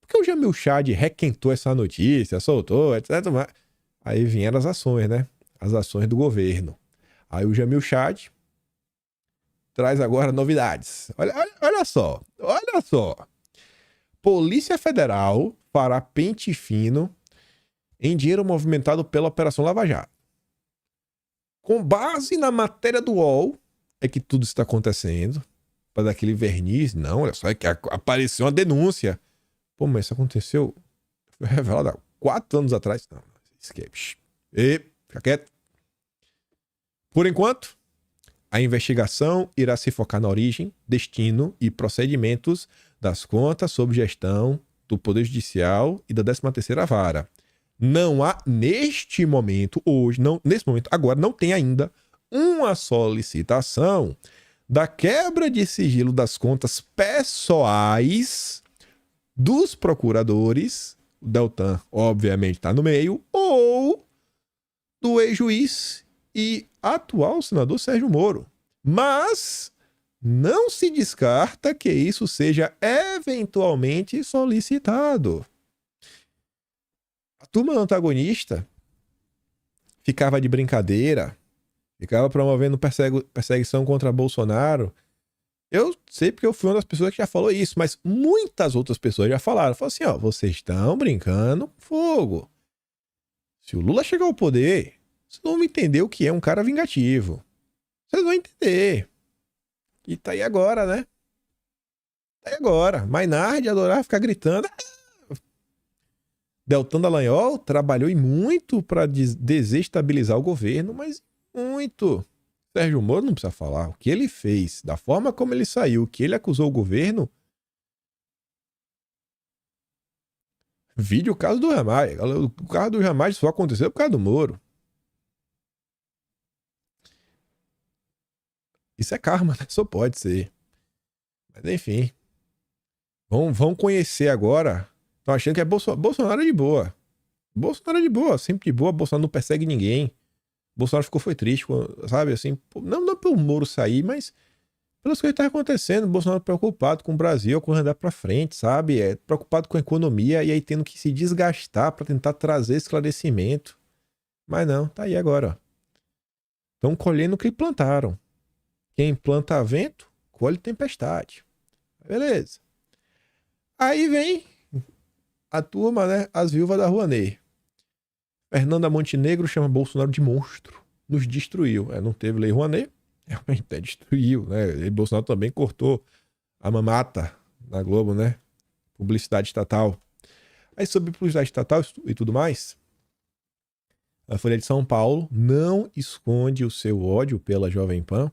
Porque o Jamil Chad requentou essa notícia, soltou, etc. Aí vieram as ações, né? As ações do governo. Aí o Jamil Chad traz agora novidades. Olha só. Polícia Federal fará pente fino em dinheiro movimentado pela Operação Lava Jato. Com base na matéria do UOL, é que tudo está acontecendo. Para dar aquele verniz. Não, olha só, é que apareceu uma denúncia. Pô, mas isso aconteceu... Foi revelado há 4 anos atrás. Não, esquece. Fica quieto. Por enquanto, a investigação irá se focar na origem, destino e procedimentos das contas sob gestão do Poder Judicial e da 13ª Vara. Não há, neste momento, agora, não tem ainda uma solicitação da quebra de sigilo das contas pessoais dos procuradores, o Deltan, obviamente, está no meio, ou do ex-juiz e atual senador Sérgio Moro. Mas não se descarta que isso seja eventualmente solicitado. A turma antagonista ficava de brincadeira, ficava promovendo perseguição contra Bolsonaro. Eu sei porque eu fui uma das pessoas que já falou isso, mas muitas outras pessoas já falaram. Falaram assim, ó, vocês estão brincando com fogo. Se o Lula chegar ao poder, vocês não vão entender o que é um cara vingativo. Vocês vão entender. E tá aí agora, né? Tá aí agora. Maynard adorava ficar gritando. Deltan Dallagnol trabalhou muito para desestabilizar o governo, mas muito. Sérgio Moro não precisa falar. O que ele fez, da forma como ele saiu, o que ele acusou o governo. Vide o caso do Ramais. O caso do Ramais só aconteceu por causa do Moro. Isso é karma, né? Só pode ser. Mas enfim. Vão conhecer agora. Estão achando que é Bolsonaro é de boa. Bolsonaro é de boa, sempre de boa. Bolsonaro não persegue ninguém. Bolsonaro foi triste, sabe? Assim, não pelo Moro sair, mas pelas coisas que estão acontecendo. Bolsonaro preocupado com o Brasil, com andar para frente, sabe? Preocupado com a economia e aí tendo que se desgastar para tentar trazer esclarecimento. Mas não, tá aí agora. Estão colhendo o que plantaram. Quem planta vento, colhe tempestade. Beleza. Aí vem a turma, né? As viúvas da Rouanet. Fernanda Montenegro chama Bolsonaro de monstro. Nos destruiu. Não teve lei Rouanet, realmente destruiu, né? E Bolsonaro também cortou a mamata na Globo, né? Publicidade estatal. Aí sobre publicidade estatal e tudo mais, a Folha de São Paulo não esconde o seu ódio pela Jovem Pan.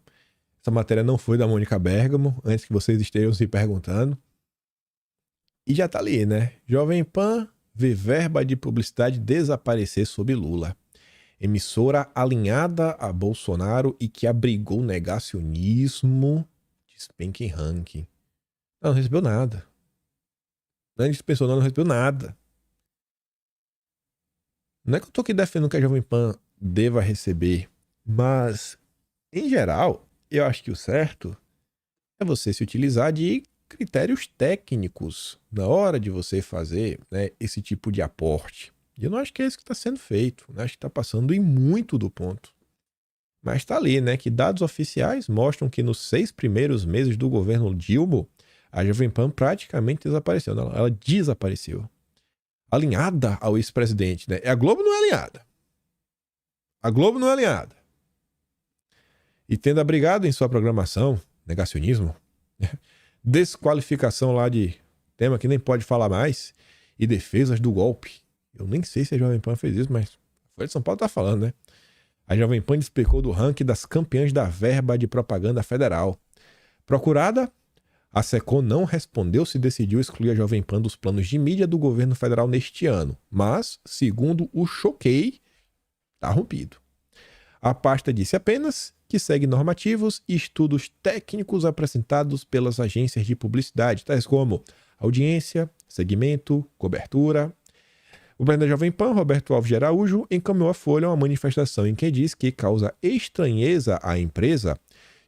Essa matéria não foi da Mônica Bergamo, antes que vocês estejam se perguntando. E já tá ali, né? Jovem Pan vê verba de publicidade desaparecer sob Lula. Emissora alinhada a Bolsonaro e que abrigou negacionismo despenca em ranking. Não recebeu nada. Não dispensou, não recebeu nada. Não é que eu tô aqui defendendo que a Jovem Pan deva receber, mas, em geral, eu acho que o certo é você se utilizar de critérios técnicos na hora de você fazer, né, esse tipo de aporte. E eu não acho que é isso que está sendo feito. Né? Acho que está passando em muito do ponto. Mas está ali, né, que dados oficiais mostram que nos 6 primeiros meses do governo Dilma, a Jovem Pan praticamente desapareceu. Ela desapareceu. Alinhada ao ex-presidente. Né? A Globo não é alinhada. A Globo não é alinhada. E tendo abrigado em sua programação negacionismo, desqualificação lá de tema que nem pode falar mais, e defesas do golpe. Eu nem sei se a Jovem Pan fez isso, mas a Folha de São Paulo tá falando, né? A Jovem Pan despecou do ranking das campeãs da verba de propaganda federal. Procurada, a SECOM não respondeu se decidiu excluir a Jovem Pan dos planos de mídia do governo federal neste ano, mas, segundo o Choquei, tá rompido. A pasta disse apenas que segue normativos e estudos técnicos apresentados pelas agências de publicidade, tais como audiência, segmento, cobertura. O presidente da Jovem Pan, Roberto Alves de Araújo, encaminhou à Folha uma manifestação em que diz que causa estranheza à empresa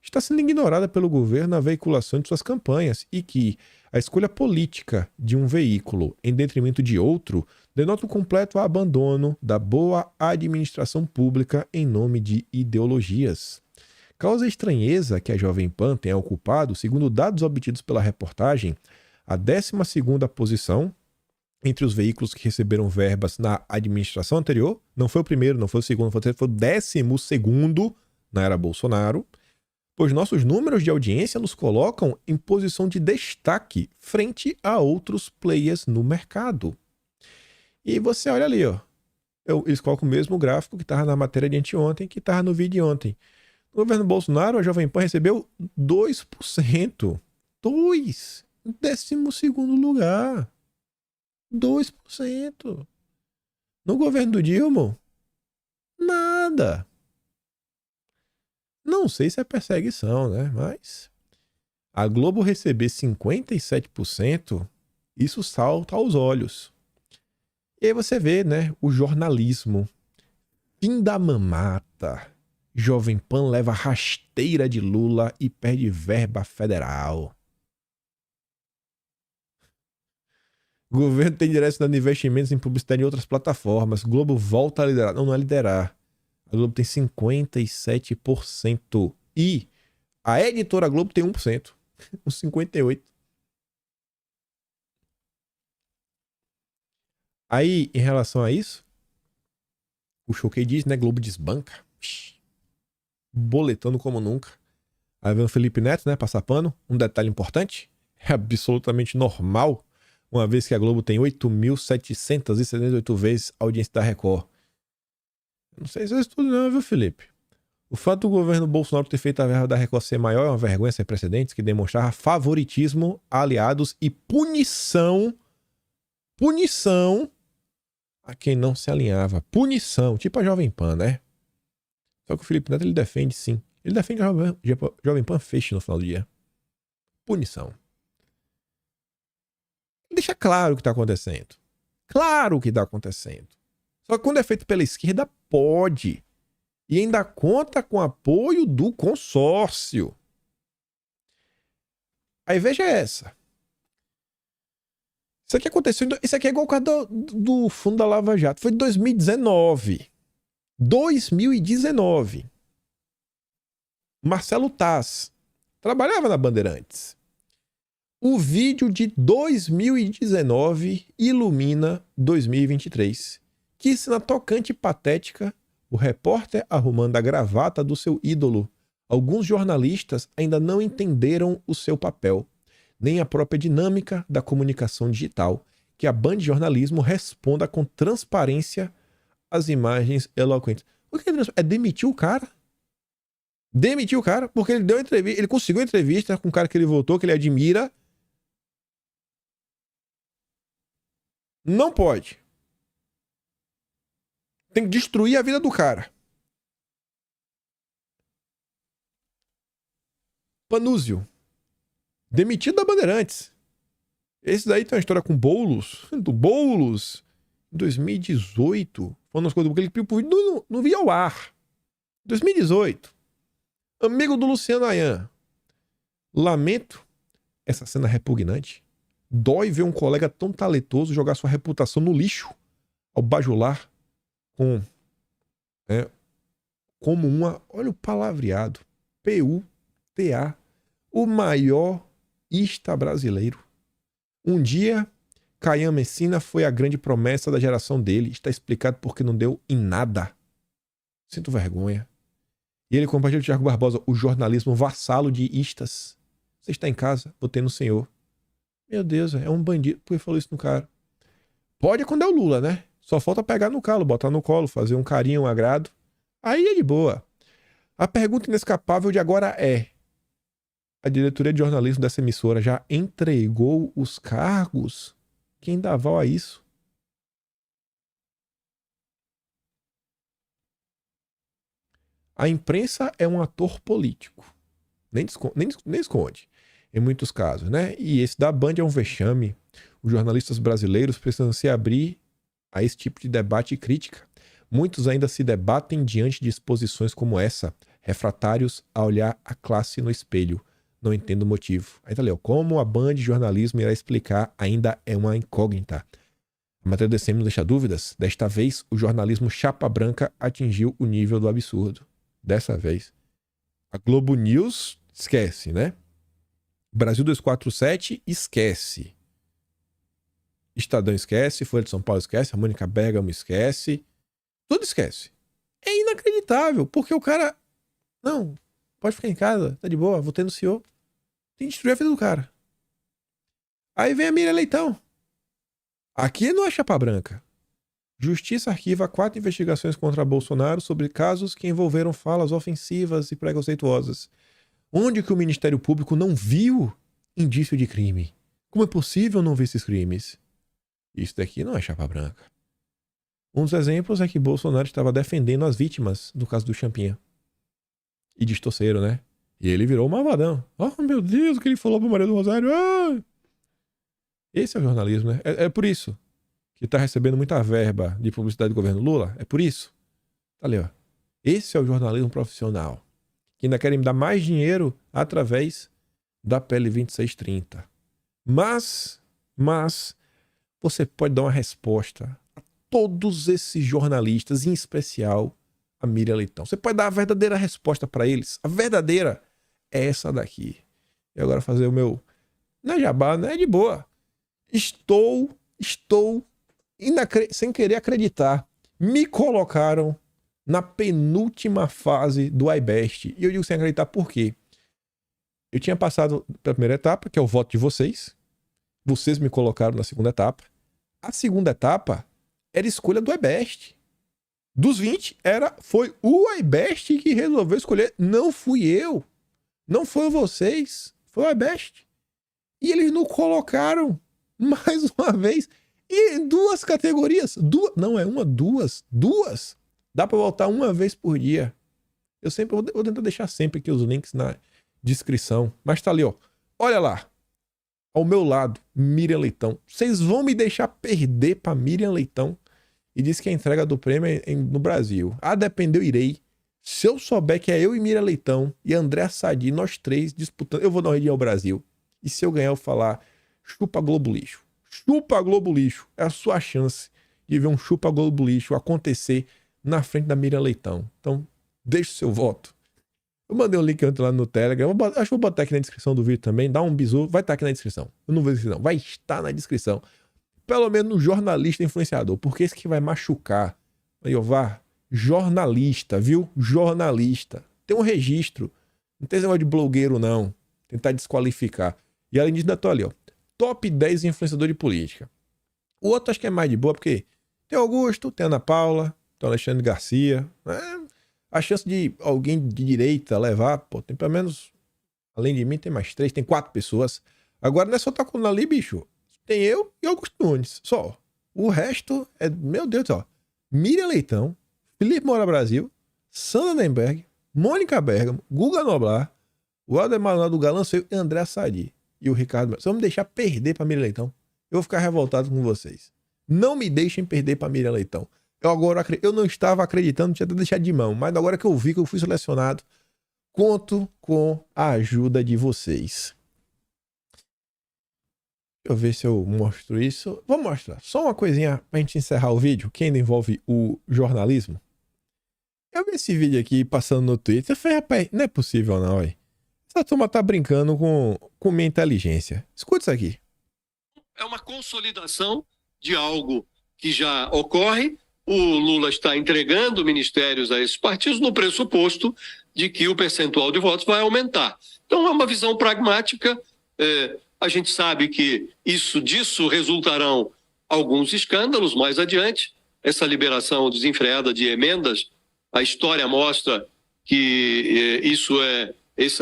está sendo ignorada pelo governo na veiculação de suas campanhas e que a escolha política de um veículo em detrimento de outro denota o completo abandono da boa administração pública em nome de ideologias. Causa estranheza que a Jovem Pan tenha ocupado, segundo dados obtidos pela reportagem, a 12ª posição entre os veículos que receberam verbas na administração anterior. Não foi o primeiro, não foi o segundo, não foi o terceiro, foi o 12º na era Bolsonaro, pois nossos números de audiência nos colocam em posição de destaque frente a outros players no mercado. E você olha ali, ó, eles colocam o mesmo gráfico que estava na matéria de anteontem, que estava no vídeo de ontem. No governo Bolsonaro, a Jovem Pan recebeu 2%. 2%. Em 12º lugar. 2%. No governo do Dilma, nada. Não sei se é perseguição, né? Mas a Globo receber 57%, isso salta aos olhos. E aí você vê, né? O jornalismo. Fim da mamata. Jovem Pan leva rasteira de Lula e perde verba federal. O governo tem direcionado investimentos em publicidade em outras plataformas. Globo volta a liderar. Não é liderar. A Globo tem 57%. E a editora Globo tem 1%. Uns 58%. Aí, em relação a isso, o Choquei diz, né? Globo desbanca. Boletando como nunca. Aí vem o Felipe Neto, né? Passar pano. Um detalhe importante. É absolutamente normal, uma vez que a Globo tem 8.778 vezes a audiência da Record. Não sei se é isso tudo não, viu, Felipe? O fato do governo Bolsonaro ter feito a verba da Record ser maior é uma vergonha sem precedentes que demonstrava favoritismo a aliados e punição a quem não se alinhava. Punição, tipo a Jovem Pan, né? Só que o Felipe Neto, ele defende sim. Ele defende a Jovem Pan feche no final do dia. Punição. Deixa claro o que está acontecendo. Claro o que está acontecendo. Só que quando é feito pela esquerda, pode. E ainda conta com apoio do consórcio. Aí veja essa. Isso aqui aconteceu. Isso aqui é igual o caso do fundo da Lava Jato. Foi em 2019. 2019. Marcelo Taz trabalhava na Bandeirantes. O vídeo de 2019 ilumina 2023. Que cena tocante e patética, o repórter arrumando a gravata do seu ídolo. Alguns jornalistas ainda não entenderam o seu papel, nem a própria dinâmica da comunicação digital, que a Band Jornalismo responda com transparência às imagens eloquentes. O que é demitir o cara? Demitir o cara porque ele deu entrevista, ele conseguiu entrevista com um cara que ele votou, que ele admira. Não pode. Tem que destruir a vida do cara. Panúzio. Demitido da Bandeirantes. Esse daí tem uma história com Boulos. Do Boulos. Em 2018. Foi umas coisas que ele pediu pro vídeo. Não vi ao ar. 2018. Amigo do Luciano Ayan. Lamento essa cena repugnante. Dói ver um colega tão talentoso jogar sua reputação no lixo ao bajular como uma... Olha o palavreado. PUTA. O maior ista brasileiro. Um dia, Caian Messina foi a grande promessa da geração dele. Está explicado porque não deu em nada. Sinto vergonha. E ele compartilha com o Thiago Barbosa, o jornalismo vassalo de istas. Você está em casa, votei no senhor. Meu Deus, é um bandido. Por que falou isso no cara? Pode quando é o Lula, né? Só falta pegar no calo, botar no colo, fazer um carinho, um agrado. Aí é de boa. A pergunta inescapável de agora é: a diretoria de jornalismo dessa emissora já entregou os cargos? Quem dá aval a isso? A imprensa é um ator político. Nem esconde. Em muitos casos, né? E esse da Band é um vexame. Os jornalistas brasileiros precisam se abrir a esse tipo de debate e crítica. Muitos ainda se debatem diante de exposições como essa, refratários a olhar a classe no espelho. Não entendo o motivo. Aí tá ali, ó, como a Band de jornalismo irá explicar ainda é uma incógnita. A matéria do DCM não deixa dúvidas. Desta vez, o jornalismo chapa branca atingiu o nível do absurdo. Dessa vez. A Globo News esquece, né? Brasil 247 esquece. Estadão esquece, Folha de São Paulo esquece, a Mônica Bergamo esquece. Tudo esquece. É inacreditável, porque o cara... Não, pode ficar em casa, tá de boa, votei no senhor. Tem que destruir a vida do cara. Aí vem a Miriam Leitão. Aqui não é chapa branca. Justiça arquiva 4 investigações contra Bolsonaro sobre casos que envolveram falas ofensivas e preconceituosas. Onde que o Ministério Público não viu indício de crime? Como é possível não ver esses crimes? Isso daqui não é chapa branca. Um dos exemplos é que Bolsonaro estava defendendo as vítimas do caso do Champinha. E distorceram, né? E ele virou um malvadão. Oh, meu Deus, o que ele falou pro Maria do Rosário. Ah! Esse é o jornalismo, né? É por isso que tá recebendo muita verba de publicidade do governo Lula. É por isso. Tá ali, ó. Esse é o jornalismo profissional. Que ainda querem dar mais dinheiro através da PL 2630. Mas, você pode dar uma resposta a todos esses jornalistas, em especial a Miriam Leitão. Você pode dar a verdadeira resposta para eles. A verdadeira é essa daqui. E agora fazer o meu... Não é jabá, não é de boa. Estou sem querer acreditar. Me colocaram na penúltima fase do iBest. E eu digo sem acreditar por quê? Eu tinha passado pela primeira etapa, que é o voto de vocês. Vocês me colocaram na segunda etapa. A segunda etapa era escolha do iBest. Dos 20, foi o iBest que resolveu escolher. Não fui eu. Não foram vocês. Foi o iBest. E eles não colocaram mais uma vez. E em 2 categorias. Não é uma, duas. Dá pra voltar uma vez por dia. Eu vou tentar deixar sempre aqui os links na descrição. Mas tá ali, ó. Olha lá. Ao meu lado, Miriam Leitão. Vocês vão me deixar perder pra Miriam Leitão? E diz que a entrega do prêmio é no Brasil. A depender, eu irei. Se eu souber que é eu e Miriam Leitão e André Sadi, nós 3 disputando, eu vou dar um redinho ao Brasil. E se eu ganhar, eu falar, chupa Globo Lixo. Chupa Globo Lixo. É a sua chance de ver um chupa Globo Lixo acontecer na frente da Miriam Leitão. Então, deixe o seu voto. Eu mandei um link ontem lá no Telegram. Acho que vou botar aqui na descrição do vídeo também. Dá um bisu. Vai estar aqui na descrição. Eu não vou dizer não. Vai estar na descrição. Pelo menos no jornalista influenciador. Porque esse que vai machucar. Aí, ó, vá. Jornalista, viu? Jornalista. Tem um registro. Não tem esse negócio de blogueiro, não. Tentar desqualificar. E além disso, ainda tô ali, ó. Top 10 influenciador de política. O outro acho que é mais de boa, porque tem Augusto, tem Ana Paula, tem Alexandre Garcia. A chance de alguém de direita levar, pô, tem pelo menos, além de mim, tem mais 3, tem 4 pessoas. Agora não é só tá colando ali, bicho. Tem eu e Augusto Nunes, só. O resto é, meu Deus do céu. Miriam Leitão, Felipe Moura Brasil, Sandra Nemberg, Mônica Bergamo, Guga Noblar, o Aldemar do Galã e André Sadi. E o Ricardo. Vocês vão me deixar perder pra Miriam Leitão? Eu vou ficar revoltado com vocês. Não me deixem perder pra Miriam Leitão. Eu não estava acreditando, tinha até deixado de mão. Mas agora que eu vi que eu fui selecionado, conto com a ajuda de vocês. Deixa eu ver se eu mostro isso. Vou mostrar. Só uma coisinha pra gente encerrar o vídeo, que ainda envolve o jornalismo. Eu vi esse vídeo aqui passando no Twitter. Eu falei, rapaz, não é possível não, ué. Essa turma tá brincando com minha inteligência. Escuta isso aqui. É uma consolidação de algo que já ocorre. O Lula está entregando ministérios a esses partidos no pressuposto de que o percentual de votos vai aumentar. Então é uma visão pragmática. A gente sabe que disso resultarão alguns escândalos mais adiante. Essa liberação desenfreada de emendas, a história mostra que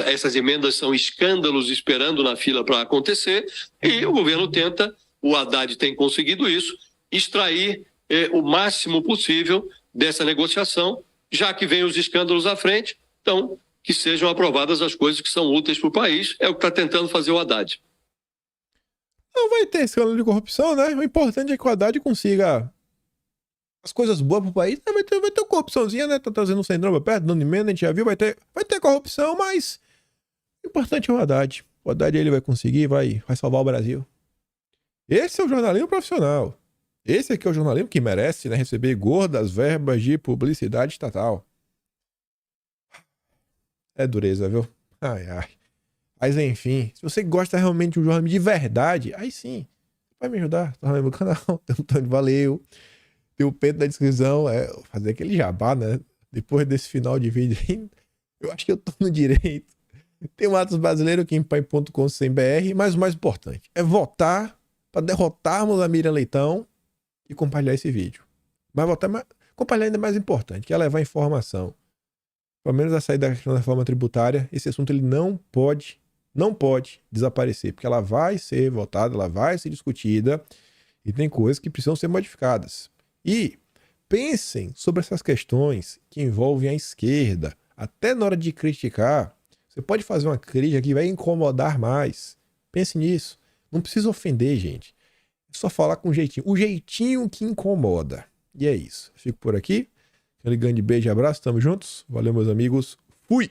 essas emendas são escândalos esperando na fila para acontecer, e o governo tenta, o Haddad tem conseguido isso, extrair o máximo possível dessa negociação, já que vem os escândalos à frente, então que sejam aprovadas as coisas que são úteis para o país, é o que está tentando fazer o Haddad. Não vai ter escândalo de corrupção, né? O importante é que o Haddad consiga as coisas boas pro país, vai ter corrupçãozinha, né? Tá trazendo um centrão pra perto, dando emenda, a gente já viu, vai ter corrupção, mas o importante é o Haddad. O Haddad ele vai conseguir, vai salvar o Brasil. Esse é o jornalismo profissional. Esse aqui é o jornalismo que merece, né, receber gordas verbas de publicidade estatal. É dureza, viu? Ai, ai. Mas enfim, se você gosta realmente de um jornalismo de verdade, aí sim, vai me ajudar. Tá no meu canal, valeu. Tem o peito da descrição, fazer aquele jabá, né? Depois desse final de vídeo aí, eu acho que eu tô no direito. Tem o Atos Brasileiro aqui em pai.com.br, mas o mais importante é votar para derrotarmos a Miriam Leitão e compartilhar esse vídeo. Mas votar, compartilhar ainda é mais importante, que é levar informação. Pelo menos a saída da questão da reforma tributária, esse assunto ele não pode desaparecer, porque ela vai ser votada, ela vai ser discutida e tem coisas que precisam ser modificadas. E pensem sobre essas questões que envolvem a esquerda. Até na hora de criticar, você pode fazer uma crítica que vai incomodar mais. Pense nisso. Não precisa ofender, gente. É só falar com jeitinho. O jeitinho que incomoda. E é isso. Fico por aqui. Aquele grande beijo e abraço. Tamo juntos. Valeu, meus amigos. Fui!